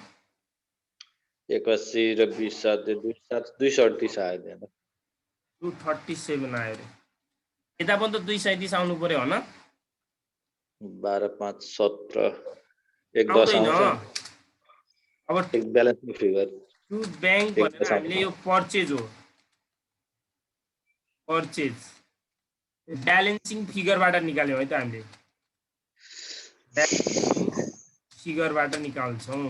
81 र 20 साथ 238 आयो त्यहाँ 237 आयो रे यता पनि त 237 आउनु पर्यो हैन 12 5 17 1 10 आउँछ अब एक ब्यालेन्सिङ फिगर टु बैंक भनेर हामीले यो पर्चेज हो पर्चेज ब्यालेन्सिङ फिगरबाट निकाल्यौँ है त हामीले फिगरबाट निकाल्छौँ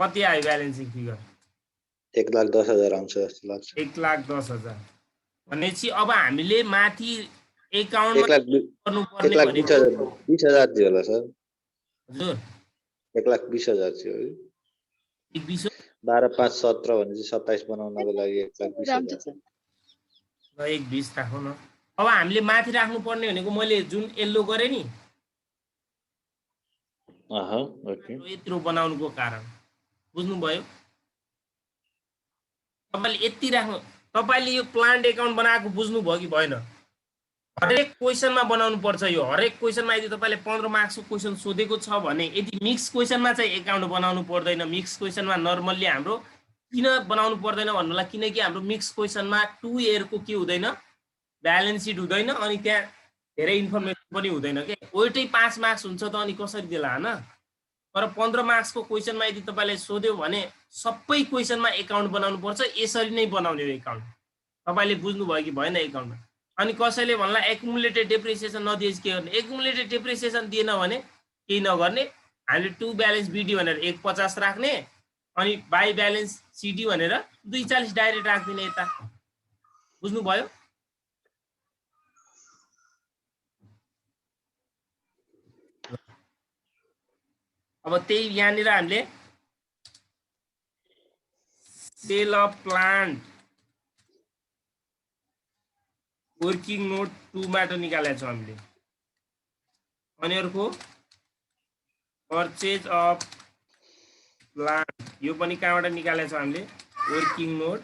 कति आयो ब्यालेन्सिङ फिगर 1,10,000 आउँछ जस्तो लाग्छ 1,10,000 भनेपछि अब हामीले माथि एकाउन्टमा गर्नुपर्ने भनेको 1,20,000 थियो होला सर हजुर 1,20,000 थियो 1,20 12 5 17 भने चाहिँ 27 बनाउनको लागि 1,20,000 र 1,20 राखौँ न अब हामीले माथि राख्नुपर्ने भनेको मैले जुन येल्लो गरेँ नि ओके यत्रो बनाउनुको कारण बुझ्नुभयो तपाईले यति राख्नु तपाईले यो प्लान्ट एकाउन्ट बनाएको बुझ्नुभयो कि भएन हरेक क्वेसनमा बनाउनु पर्छ यो हरेक क्वेसनमा यदि तपाईले 15 मार्क्सको क्वेसन सोधेको छ भने यदि मिक्स क्वेसनमा चाहिँ एकाउन्ट बनाउनु पर्दैन मिक्स क्वेसनमा नर्मल्ली हाम्रो किन बनाउनु पर्दैन भन्नुलाई किनकि हाम्रो मिक्स क्वेसनमा 2 इयरको के हुँदैन ब्यालेन्स सिट हुँदैन अनि त्यहाँ धेरै इन्फर्मेसन पनि हुँदैन के ओइटै 5 मार्क्स हुन्छ त अनि कसरी देला हैन तर 15 मार्क्सको क्वेसनमा यदि तपाईले सोध्यो भने सबै क्वेसनमा एकाउन्ट बनाउनु पर्छ यसरी नै बनाउने हो एकाउन्ट तपाईले बुझ्नु भयो कि भएन एकाउन्ट अनि कसैले भन्ला एक्युमुलेटेड डेप्रिसिएसन नदिएस के गर्ने एक्युमुलेटेड डेप्रिसिएसन दिएन भने केही नगर्ने हामीले टु ब्यालेन्स बिडी भनेर 150 राख्ने अनि बाई ब्यालेन्स सिडी भनेर 240 डाइरेक्ट राख्दिने यता बुझ्नु भयो अब त्यही यहाँनिर हामीले sale of plant working note 2 बाट निकालेका छौँ हामीले। अनि अर्को पर्चेज अफ प्लान्ट यो पनि कहाँबाट निकालेका छौँ हामीले वर्किङ नोट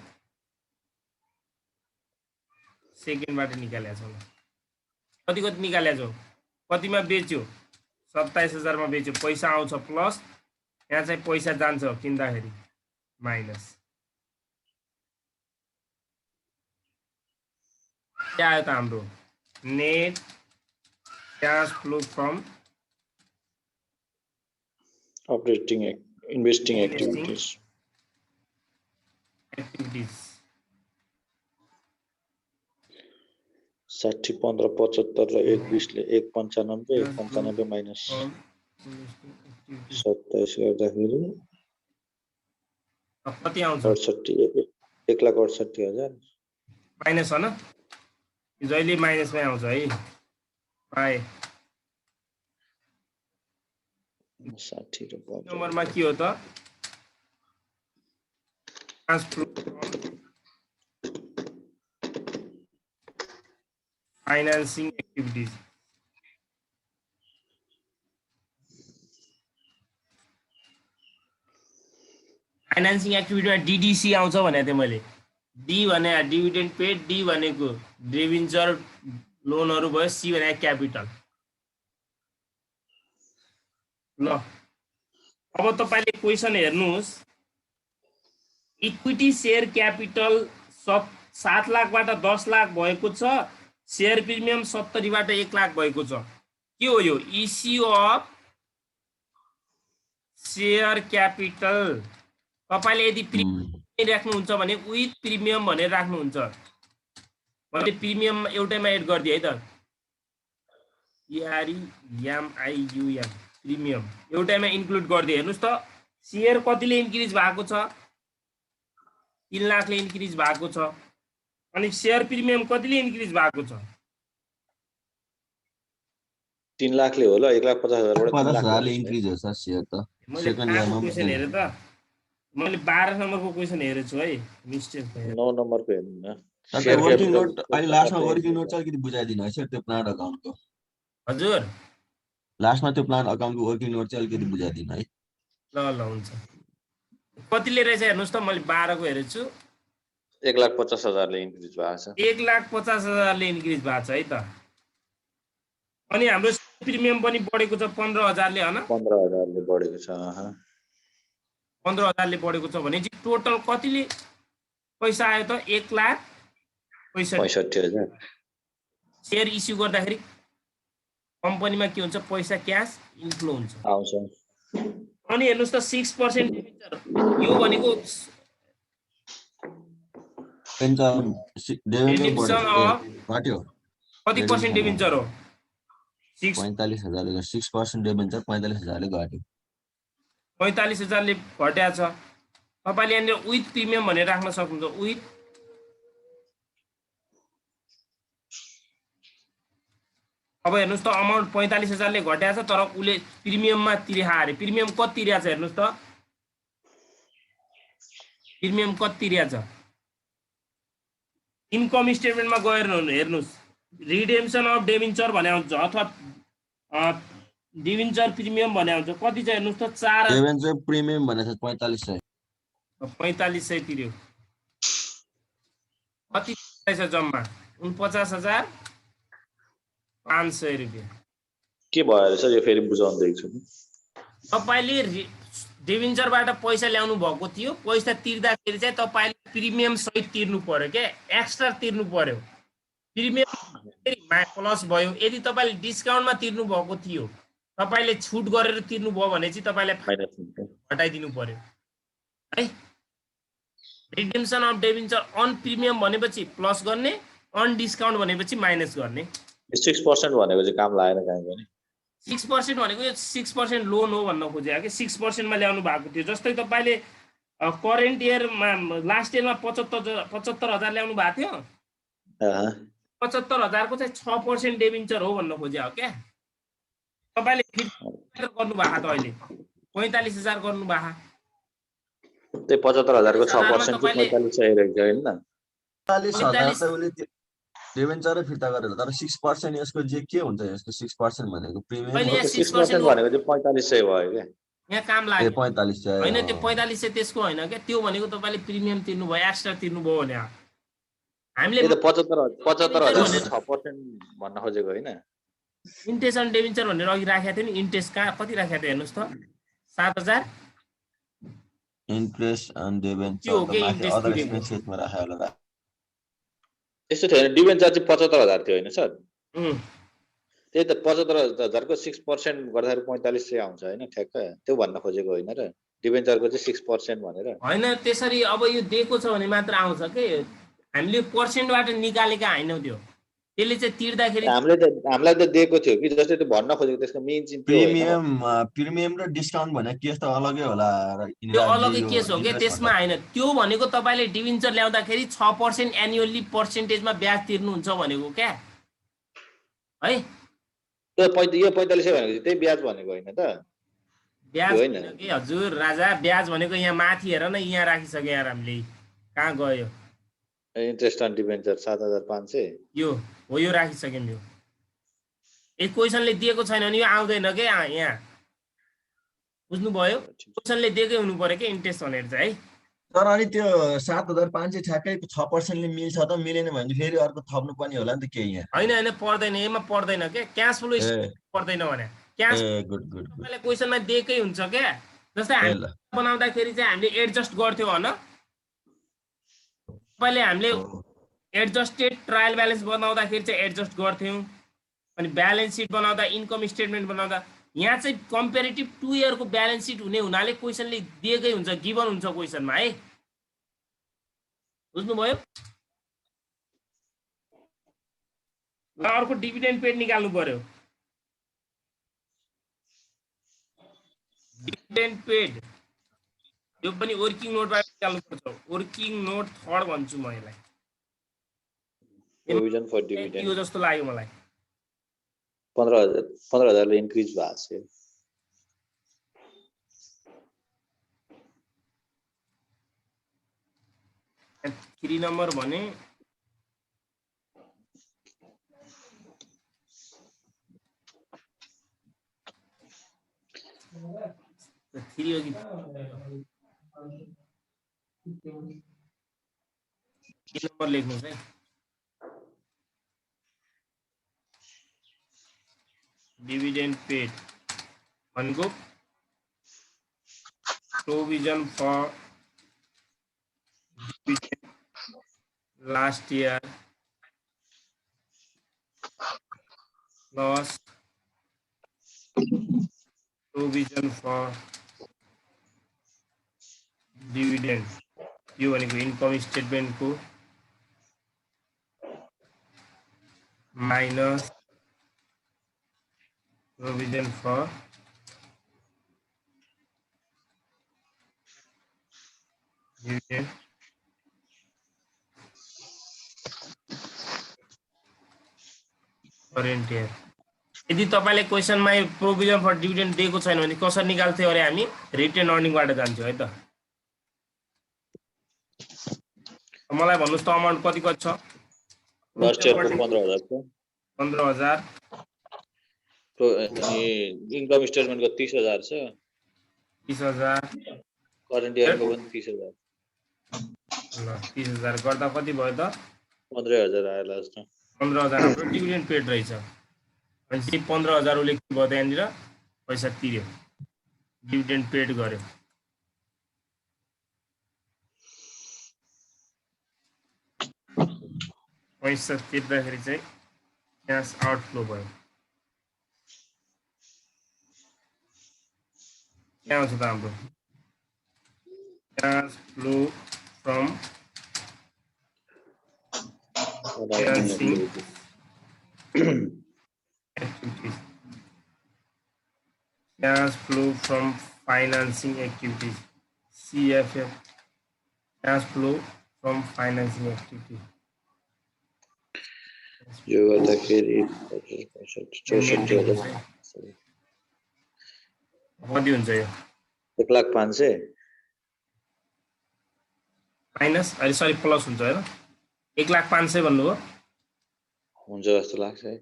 2 बाट निकालेका छौँ। कति निकालेका छौँ, कतिमा बेच्यो 27,000 मा बेच्यो, पैसा आउँछ प्लस, यहाँ चाहिँ पैसा जान्छ किन्दाखेरि माइनस। के आयो त हाम्रो net cash flow from operating investing activities 60, 15, 75 र 120 ले 195, 195 माइनस 27 गर्दाखेरि कति आउँछ 1,68,000 माइनस हो न, जहिले माइनसमै आउँछ है। पाए 60 र 50 नम्बरमा के हो त cash flow financing activities. Financing एक्टिभिटीमा डिडिसी आउँछ भनेको थिएँ मैले। डी भने डिभिडेन्ड पेड, डी भनेको डिबेन्चर लोनहरू भयो, सी भनेको क्यापिटल। ल अब तपाईले क्वेसन हेर्नुहोस्, इक्विटी शेयर क्यापिटल 7 लाखबाट 10 लाख भएको छ, शेयर प्रिमियम 70 बाट 1 लाख भएको छ। के हो यो इस्यु अफ शेयर क्यापिटल। तपाईले यदि प्रिमियम राख्नुहुन्छ भने विथ प्रिमियम भनेर राख्नुहुन्छ। मैले प्रिमियम एउटैमा एड गरिदिए है त, EREMIUM प्रिमियम एउटैमा इन्क्लुड गरिदिए। हेर्नुस् त शेयर कतिले इन्क्रिज भएको छ, 3 लाखले इन्क्रिज भएको छ। अनि शेयर प्रिमियम कतिले इन्क्रिज भएको छ, 3 लाखले हो ल, 1,50,000 बाट 50,000 ले इन्क्रिज हो सर शेयर त। सेकेन्ड इयरमा क्वेसन हेरे त मैले 12 नम्बरको क्वेसन हेरेछु है, मिस्टेक भयो। 9 नम्बरको हेर्नु न। तपाईँ वर्किङ नोट अहिले लास्टमा वर्किङ नोट चाहिँ अलिकति बुझाइदिनु है सर, त्यो प्लान्ट अकाउन्टको हजुर लास्टमा त्यो प्लान्ट अकाउन्टको वर्किङ नोट चाहिँ अलिकति बुझाइदिनु है। ल हुन्छ। कतिले रहेछ हेर्नुस् त, मैले 12 को हेरेछु, 1,50,000 ले इन्क्रिज भएको छ। 1,50,000 ले इन्क्रिज भएको छ है त। अनि हाम्रो प्रिमियम पनि बढेको छ 15,000 ले हैन, 15,000 ले बढेको छ। 15,000 ले बढेको छ भने चाहिँ टोटल कतिले पैसा आयो त 1,65,000। शेयर इस्यु गर्दाखेरि कम्पनीमा के हुन्छ, पैसा क्याश इन्फ्लो हुन्छ आउँछ। अनि हेर्नुस् त 6% डिबेन्चर, यो भनेको डिबेन्चर अफ कति पर्सेन्ट डिबेन्चर हो, 45,000 ले 6% डिबेन्चर 45,000 ले घट्यो। 45,000 ले घट्या छ। तपाईले यहाँनिर विथ प्रिमियम भनेर राख्न सक्नुहुन्छ। विथ अब हेर्नुस् त अमाउन्ट 45,000 ले घट्या छ, तर उले प्रिमियममा तिरेहा अरे। प्रिमियम कति तिरेहा छ हेर्नुस् त, प्रिमियम कति तिरेहा छ। इन्कम स्टेटमेन्टमा गएर हेर्नुस्, रिडेम्सन अफ डिबेन्चर भने हुन्छ अथवा डिबेन्चर प्रिमियम भने हुन्छ। कति छ हेर्नुस् त, 4 डिबेन्चर प्रिमियम भने छ 4500। 4500 तिर्यो। कति रहेछ जम्मा 49,500 रुपियाँ। के भयो रहेछ यो फेरि बुझाउन दिएको छु। तपाईले डिबेन्चरबाट पैसा ल्याउनु भएको थियो, पैसा तिर्दाखेरि चाहिँ तपाईले प्रिमियम सहित तिर्नु पर्यो के, एक्स्ट्रा तिर्नु पर्यो। प्रिमियम प्लस भयो। यदि तपाईले डिस्काउन्टमा तिर्नु भएको थियो, तपाईले छुट गरेर तिर्नु भयो भने चाहिँ तपाईले हटाइदिनु पर्यो है। Redemption of debenture on premium भनेपछि प्लस गर्ने, अन डिस्काउन्ट भनेपछि माइनस गर्ने। 6% भनेको चाहिँ काम लागेन कहीँ पनि। 6% भनेको यो 6% लोन हो भन्न खोजेको कि 6% मा ल्याउनु भएको थियो। जस्तै तपाईले करेन्ट इयरमा लास्ट इयरमा 75,000 ल्याउनु भएको थियो, 75,000 को चाहिँ 6% डिबेन्चर हो भन्न खोजेको क्या। तपाईले फिर्ता गर्नु भएको त अहिले 45,000 गर्नु भा त्यही 75,000 को 45,000 मा 6% चाहिँ तपाईले 45 सय रहेछ हैन 40,000 त 45 उसले डिभेन्चरै फिर्ता गरेर तर 6% यसको जे के हुन्छ यसको 6% भनेको प्रिमियम अहिले हो यहाँ 6% 6% को भनेको चाहिँ 4500 भयो के यहाँ काम ए लाग्यो 4500 हैन त्यो 4500 त्यसको हैन के त्यो भनेको तपाईले प्रिमियम तिर्नु भयो एक्स्ट्रा तिर्नु भयो भने हामीले त्यही त 75,000 को भनेर 6% भन्न खोजेको हैन इन्ट्रेस्ट एन्ड डेभेन्चर भनेर अघि राखेको थियो नि इन्ट्रेस्ट कहाँ कति राखेको थियो हेर्नुहोस् त 7,000 इन्ट्रेस्ट एन्ड डिभेन्चर त्यो हो त के माथि इन्ट्रेस्ट अदर तिरेको एक्सपेन्सेसमा राखेको होला यस्तो थियो डिभेन्चर चाहिँ 75,000 थियो हैन सर उम्, त्यही त 75,000 को 6% गर्दाखेरि 4500 आउँछ हैन ठ्याक्क त्यो भन्न खोजेको होइन र डिभेन्चरको चाहिँ 6% भनेर हैन त्यसरी अब यो दिएको छ भने मात्र आउँछ के हामीले पर्सेन्टबाट निकालेका हैनौँ त्यो त्यसले चाहिँ तिर्दाखेरि हामीलाई त दिएको थियो कि जस्तै त्यो भन्न खोजेको त्यसको मेन चाहिँ त्यो होइन प्रिमियम र डिस्काउन्ट भने केस त अलगै होला र त्यो यिनीहरूले अलगै यो केस हो क्या इन्ट्रेस्ट त्यसमा हैन त्यो भनेको तपाईले डिभेन्चर ल्याउँदाखेरि 6% एनुअली पर्सेन्टेजमा ब्याज तिर्नुहुन्छ भनेको क्या है यो 4500 भनेको चाहिँ त्यही ब्याज भनेको होइन त ब्याज होइन। होइन कि हजुर राजा ब्याज भनेको यहाँ माथि हेर न यहाँ राखिसक्यो यार हामीले कहाँ गयो इन्ट्रेस्ट अन डिभेन्चर 7,500 यो हो यो राखिसक्यौँ यो एक क्वेसनले दिएको छैन भने यो आउँदैन के यहाँ बुझ्नुभयो क्वेसनले दिएकै हुनु पर्यो कि इन्ट्रेस्ट भनेर चाहिँ है तर अनि त्यो 7,500 ठ्याक्कै 6%ले मिल्छ त मिलेन भने फेरि अर्को थप्नु पर्ने होला नि त केही यहाँ होइन होइन पर्दैन यसमा पर्दैन क्या क्यास फ्लो ए पर्दैन भने cash a good good good तपाईँलाई क्वेसनमा दिएकै हुन्छ क्या जस्तै ए हामी ल बनाउँदाखेरि चाहिँ हामीले एडजस्ट गर्थ्यौँ होइन तपाईँले हामीले एडजस्टेड ट्रायल ब्यालेन्स बनाउँदाखेरि चाहिँ एडजस्ट गर्थ्यौँ अनि ब्यालेन्स सिट बनाउँदा इन्कम स्टेटमेन्ट बनाउँदा यहाँ चाहिँ कम्पेरिटिभ 2 इयरको ब्यालेन्स सिट हुने हुनाले क्वेसनले दिएकै हुन्छ गिभन हुन्छ क्वेसनमा है बुझ्नुभयो अर्को डिभिडेन्ड पेड निकाल्नु पर्यो डिभिडेन्ड पेड यो पनि वर्किङ नोटबाट निकाल्नु पर्छ वर्किङ नोट थर्ड भन्छु म यसलाई प्रोभिजन फर यो डिभिडेन्ड जस्तो लाग्यो मलाई 15,000 ले इन्क्रिज भएको छ 3 नम्बर भने थ्री हो कि 3 नम्बर लेख्नुहोस् है डिभिडेन्ड पेड भनेको provision for last year plus provision for dividend यो भनेको इन्कम स्टेटमेन्टको minus provision for dividend current year यदि तपाईँले क्वेसनमा प्रोभिजन फर डिभिडेन्ड दिएको छैन भने कसरी निकाल्थ्यो अरे हामी रिटेन अर्निङबाट जान्थ्यौँ है त मलाई भन्नुहोस् त अमाउन्ट कति कति छ फर्स्ट इयरको 15,000 को 15,000 अनि इन्कम स्टेटमेन्टको 30,000 छ 30,000 करेन्ट इयरको पनि 30,000 ल 30,000 गर्दा कति भयो त 15,000 आयो लास्ट 15,000 हाम्रो डिभिडेन्ड पेड रहेछ भनेपछि 15,000 उसले के भयो त्यहाँनिर पैसा तिर्यो डिभिडेन्ड पेड गर्यो पैसा तिर्दाखेरि चाहिँ क्यास आउटफ्लो भयो क्या आउँछ त हाम्रो cash flow from financing activities cash flow from financing activities CFF cash flow from financing activities यो गर्दाखेरि 64,000 कति हुन्छ यो 1,05,000 माइनस अहिले सरी प्लस हुन्छ हैन 1,05,000 भन्नुभयो हुन्छ जस्तो लाग्छ है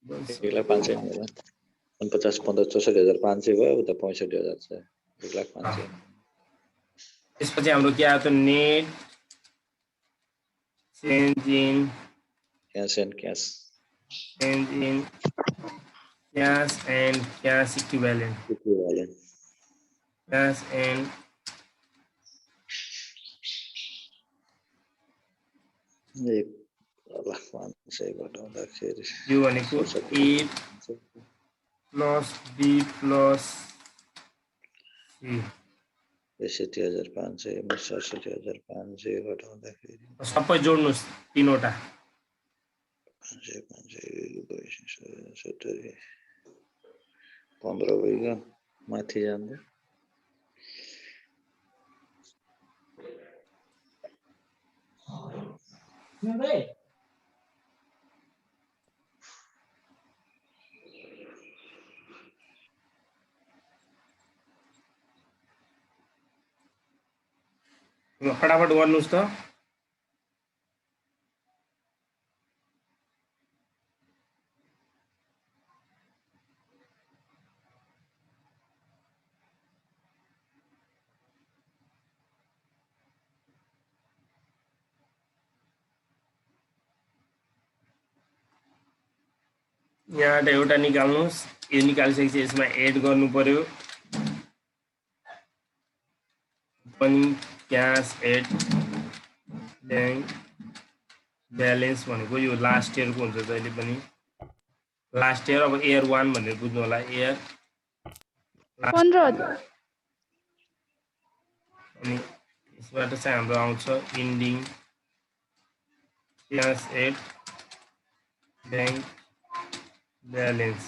1,05,000 नि होला 50 15 64,500 भयो उता 65,000 छ 1,05,000 त्यसपछि हाम्रो के आयो त net change in cash and cash cash and cash equivalent equivalent cash and एक लाख 500 घटाउँदाखेरि यो भनेको A plus B plus C 63,500 67,500 घटाउँदाखेरि सबै जोड्नुस् तीनवटा 70 15 भइगयो माथि जाँदा फटाफट गर्नुस् त यहाँबाट एउटा निकाल्नुस् यो निकालिसकेपछि यसमा एड गर्नु पर्यो पनि क्याश एड ब्याङ्क ब्यालेन्स भनेको यो लास्ट इयरको हुन्छ जहिले पनि लास्ट इयर अब इयर 1 भनेर बुझ्नु होला इयर 15,000 अनि यसबाट चाहिँ हाम्रो आउँछ ending cash at bank balance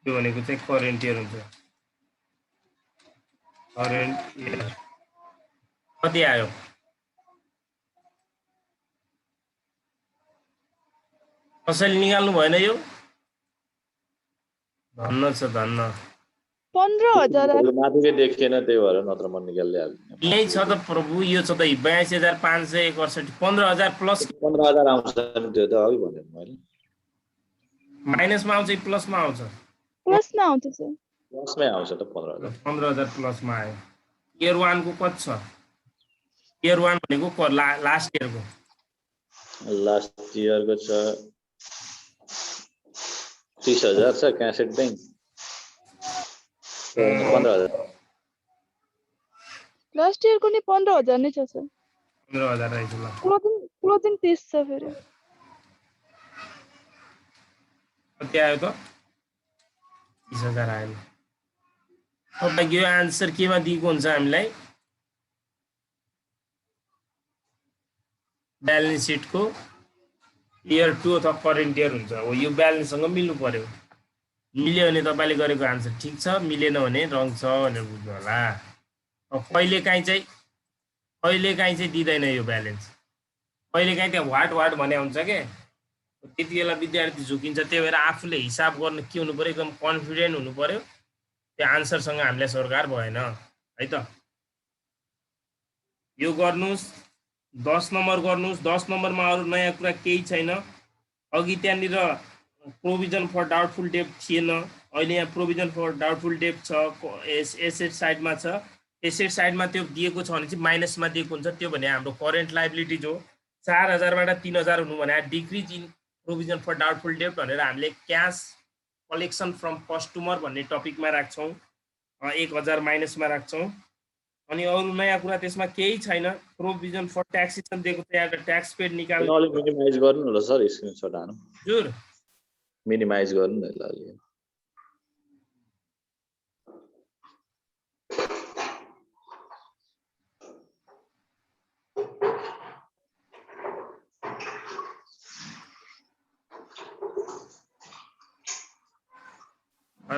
त्यो भनेको चाहिँ करेन्ट इयर हुन्छ करेन्ट इयर कति आयो कसैले निकाल्नु भएन यो धन्न छ धन्न 15,000 माथिकै देखिएन त्यही भएर नत्र म निकाल्दै हाल्दिनँ यही छ त प्रभु यो छ त 82,561 15,000 प्लस 15,000 आउँछ नि त्यो त अघि भने मैले माइनसमा आउँछ कि प्लसमा आउँछ प्लसमा आउँछ सर प्लसमै आउँछ त 15,000 15,000 प्लसमा आयो इयर 1 को कति छ इयर 1 भनेको लास्ट इयरको लास्ट इयरको छ 30,000 छ क्यासेट ब्याङ्क 15,000 लास्ट इयरको नि 15,000 नै छ सर 15,000 रहेछ ल क्लोजिङ 30 छ फेरि कति आयो त 30,000 आयो तपाईँको यो आन्सर केमा दिएको हुन्छ हामीलाई ब्यालेन्स सिटको इयर 2 अथवा करेन्ट इयर हुन्छ हो यो ब्यालेन्ससँग मिल्नु पर्यो मिल्यो भने तपाईँले गरेको आन्सर ठिक छ मिलेन भने रङ छ भनेर बुझ्नु होला अब कहिलेकाहीँ चाहिँ दिँदैन यो ब्यालेन्स कहिलेकाहीँ त्यहाँ वाट भने हुन्छ के त्यति बेला विद्यार्थी झुकिन्छ त्यही भएर आफूले हिसाब गर्नु के हुनु पर्यो एकदम कन्फिडेन्ट हुनु पर्यो त्यो आन्सरसँग हामीलाई सरकार भएन है त यो गर्नुस् 10 नम्बर गर्नुस् 10 नम्बरमा अरू नयाँ कुरा केही छैन अघि त्यहाँनिर प्रोभिजन फर डाउटफुल डेब्ट थिएन अहिले यहाँ प्रोभिजन फर डाउटफुल डेब्ट छ एसेट साइडमा छ एसेट साइडमा त्यो दिएको छ भने चाहिँ माइनसमा दिएको हुन्छ त्यो भने हाम्रो करेन्ट लाइबिलिटी जो 4,000 बाट 3,000 हुनु भने decrease in provision for doubtful डेब्ट भनेर हामीले क्यास कलेक्सन फ्रम कस्टमर भन्ने टपिकमा राख्छौँ 1,000 माइनसमा राख्छौँ अनि अरू नयाँ कुरा त्यसमा केही छैन प्रोभिजन फर ट्याक्सेसन दिएको छ यहाँ ट्याक्स पेड निकाल्नु अलि मिनिमाइज गर्नु न ल सर स्क्रिनशट हानु हजुर मिनिमाइज गर्नु न ल अलि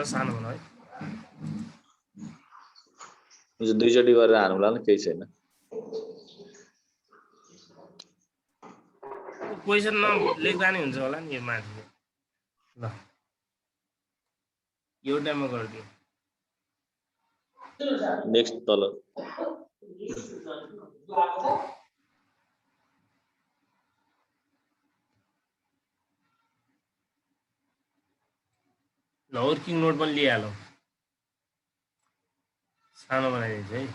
सानो भन है दुईचोटि गरेर हानुला नि केही छैन क्वेसन लेख्दा नि हुन्छ होला नि यो माथि ल एउटामा गरिदियो नेक्स्ट तल ल वर्किङ नोट पनि लिइहालौँ, सानो बनाइदिन्छु है।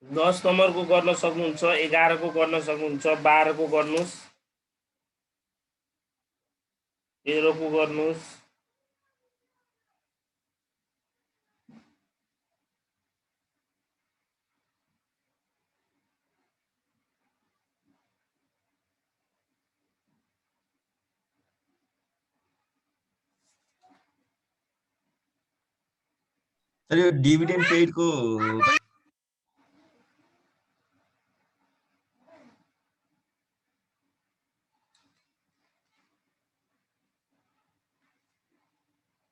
दस नम्बरको गर्न सक्नुहुन्छ, 11 को गर्न सक्नुहुन्छ, 12 को गर्नुहोस्, 13 को गर्नुहोस्। तर यो डिभिडेन्ड पेडको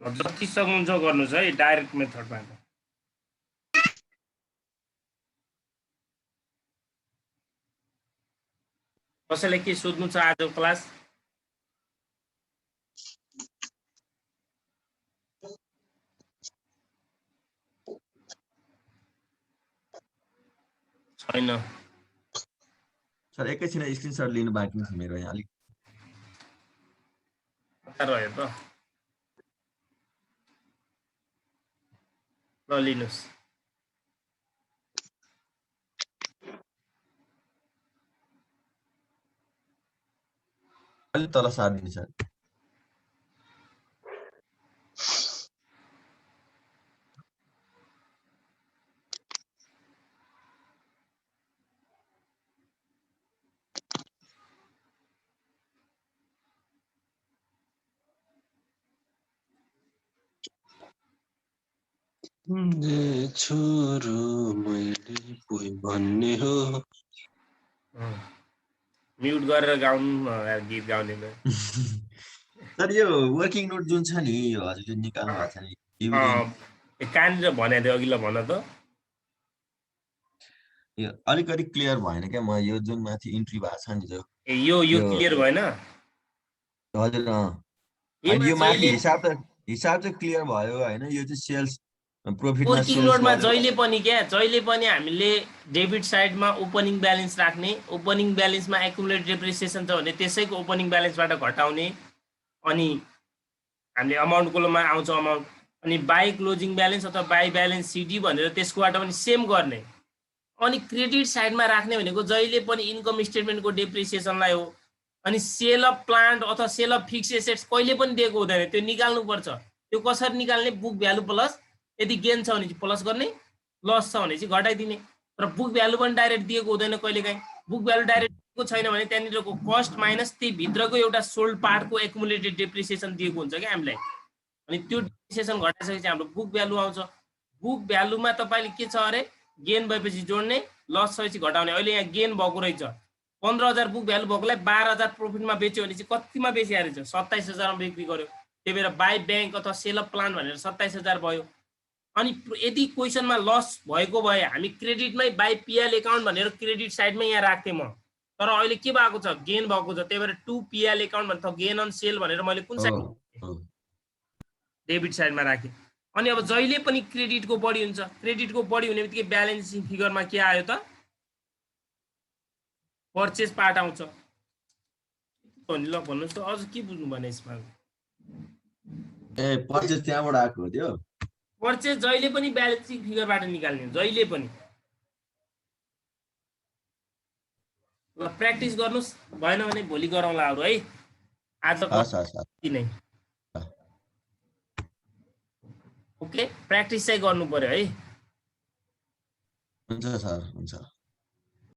जति सक्नुहुन्छ गर्नुहोस् है डाइरेक्ट मेथडमा। कसैलाई के सोध्नु छ आजको क्लास? छैन। सर एकैछिन स्क्रिनसट लिनु बाँकी छ मेरो यहाँ अलिक रह्यो त। ल लिनुहोस्। अलिक तल सारिदिनु सर। छोरो मैले कोही भन्ने हो। म्युट गरेर गाउनु गीत गाउने। सर यो वर्किङ नोट जुन छ नि यो हजुरले निकाल्नु भएको छ नि कहाँनिर भने थियो अघिल्लो भन त। यो अलिकति क्लियर भएन क्या म यो जुन माथि इन्ट्री भएको छ नि जो यो क्लियर भएन हजुर। अनि यो माथि हिसाब चाहिँ क्लियर भयो हैन। यो चाहिँ सेल्स प्रॉफिटमा वर्किङ नोटमा जहिले पनि हामीले डेबिट साइडमा ओपनिङ ब्यालेन्स राख्ने, ओपनिङ ब्यालेन्समा एक्युमुलेटेड डेप्रिसिएसन छ भने त्यसैको ओपनिङ ब्यालेन्सबाट घटाउने, अनि हामीले अमाउन्ट कोलममा आउँछ अमाउन्ट, अनि बाई क्लोजिङ ब्यालेन्स अथवा बाई ब्यालेन्स सिडी भनेर त्यसकोबाट पनि सेम गर्ने। अनि क्रेडिट साइडमा राख्ने भनेको जहिले पनि इन्कम स्टेटमेन्टको डेप्रिसिएसनलाई हो। अनि सेल अफ प्लान्ट अथवा सेल अफ फिक्स एसेट्स कहिले पनि दिएको हुँदैन, त्यो निकाल्नु पर्छ। त्यो कसरी निकाल्ने? बुक भ्यालु प्लस, यदि गेन छ भने चाहिँ प्लस गर्ने, लस छ भने चाहिँ घटाइदिने। तर बुक भ्यालु पनि डाइरेक्ट दिएको हुँदैन कहिलेकाहीँ। बुक भ्यालु डाइरेक्ट दिएको छैन भने त्यहाँनिरको कस्ट माइनस त्यही भित्रको एउटा सोल्ड पार्टको एक्युमुलेटेड डेप्रिसिएसन दिएको हुन्छ क्या हामीलाई। अनि त्यो डेप्रिसिएसन घटाइसकेपछि हाम्रो बुक भ्यालु आउँछ। बुक भ्यालुमा तपाईँले के छ अरे गेन भएपछि जोड्ने, लस भएपछि घटाउने। अहिले यहाँ गेन भएको रहेछ 15,000 बुक भ्यालु भएकोलाई 12,000 प्रफिटमा बेच्यो भने चाहिँ कतिमा बेचिया रहेछ? 27,000 मा बिक्री गर्यो। त्यही भएर बाई ब्याङ्क अथवा सेल अफ प्लान भनेर 27,000 भयो। अनि यदि क्वेसनमा लस भएको भए हामी क्रेडिटमै बाई पिएल एकाउन्ट भनेर क्रेडिट साइडमै यहाँ राख्थेँ म। तर अहिले के भएको छ? गेन भएको छ। त्यही भएर 2 पिएल एकाउन्ट भन्दा गेन अन सेल भनेर मैले कुन साइड? डेबिट साइडमा राखेँ। अनि अब जहिले पनि क्रेडिटको बढी हुन्छ। क्रेडिटको बढी हुने बित्तिकै ब्यालेन्सिङ फिगरमा के आयो त? पर्चेज पार्ट आउँछ। ल भन्नुहोस् त अझ के बुझ्नु भने यसमा? ए पर्चेज त्यहाँबाट आएको हो त्यो? पर्चेज जहिले पनि ब्यालेन्सिङ फिगरबाट निकाल्ने, जहिले पनि। ल प्र्याक्टिस गर्नुहोस्, भएन भने भोलि गरौँला अरू है। आज नै ओके, प्र्याक्टिस चाहिँ गर्नु पर्यो है। हुन्छ सर, हुन्छ।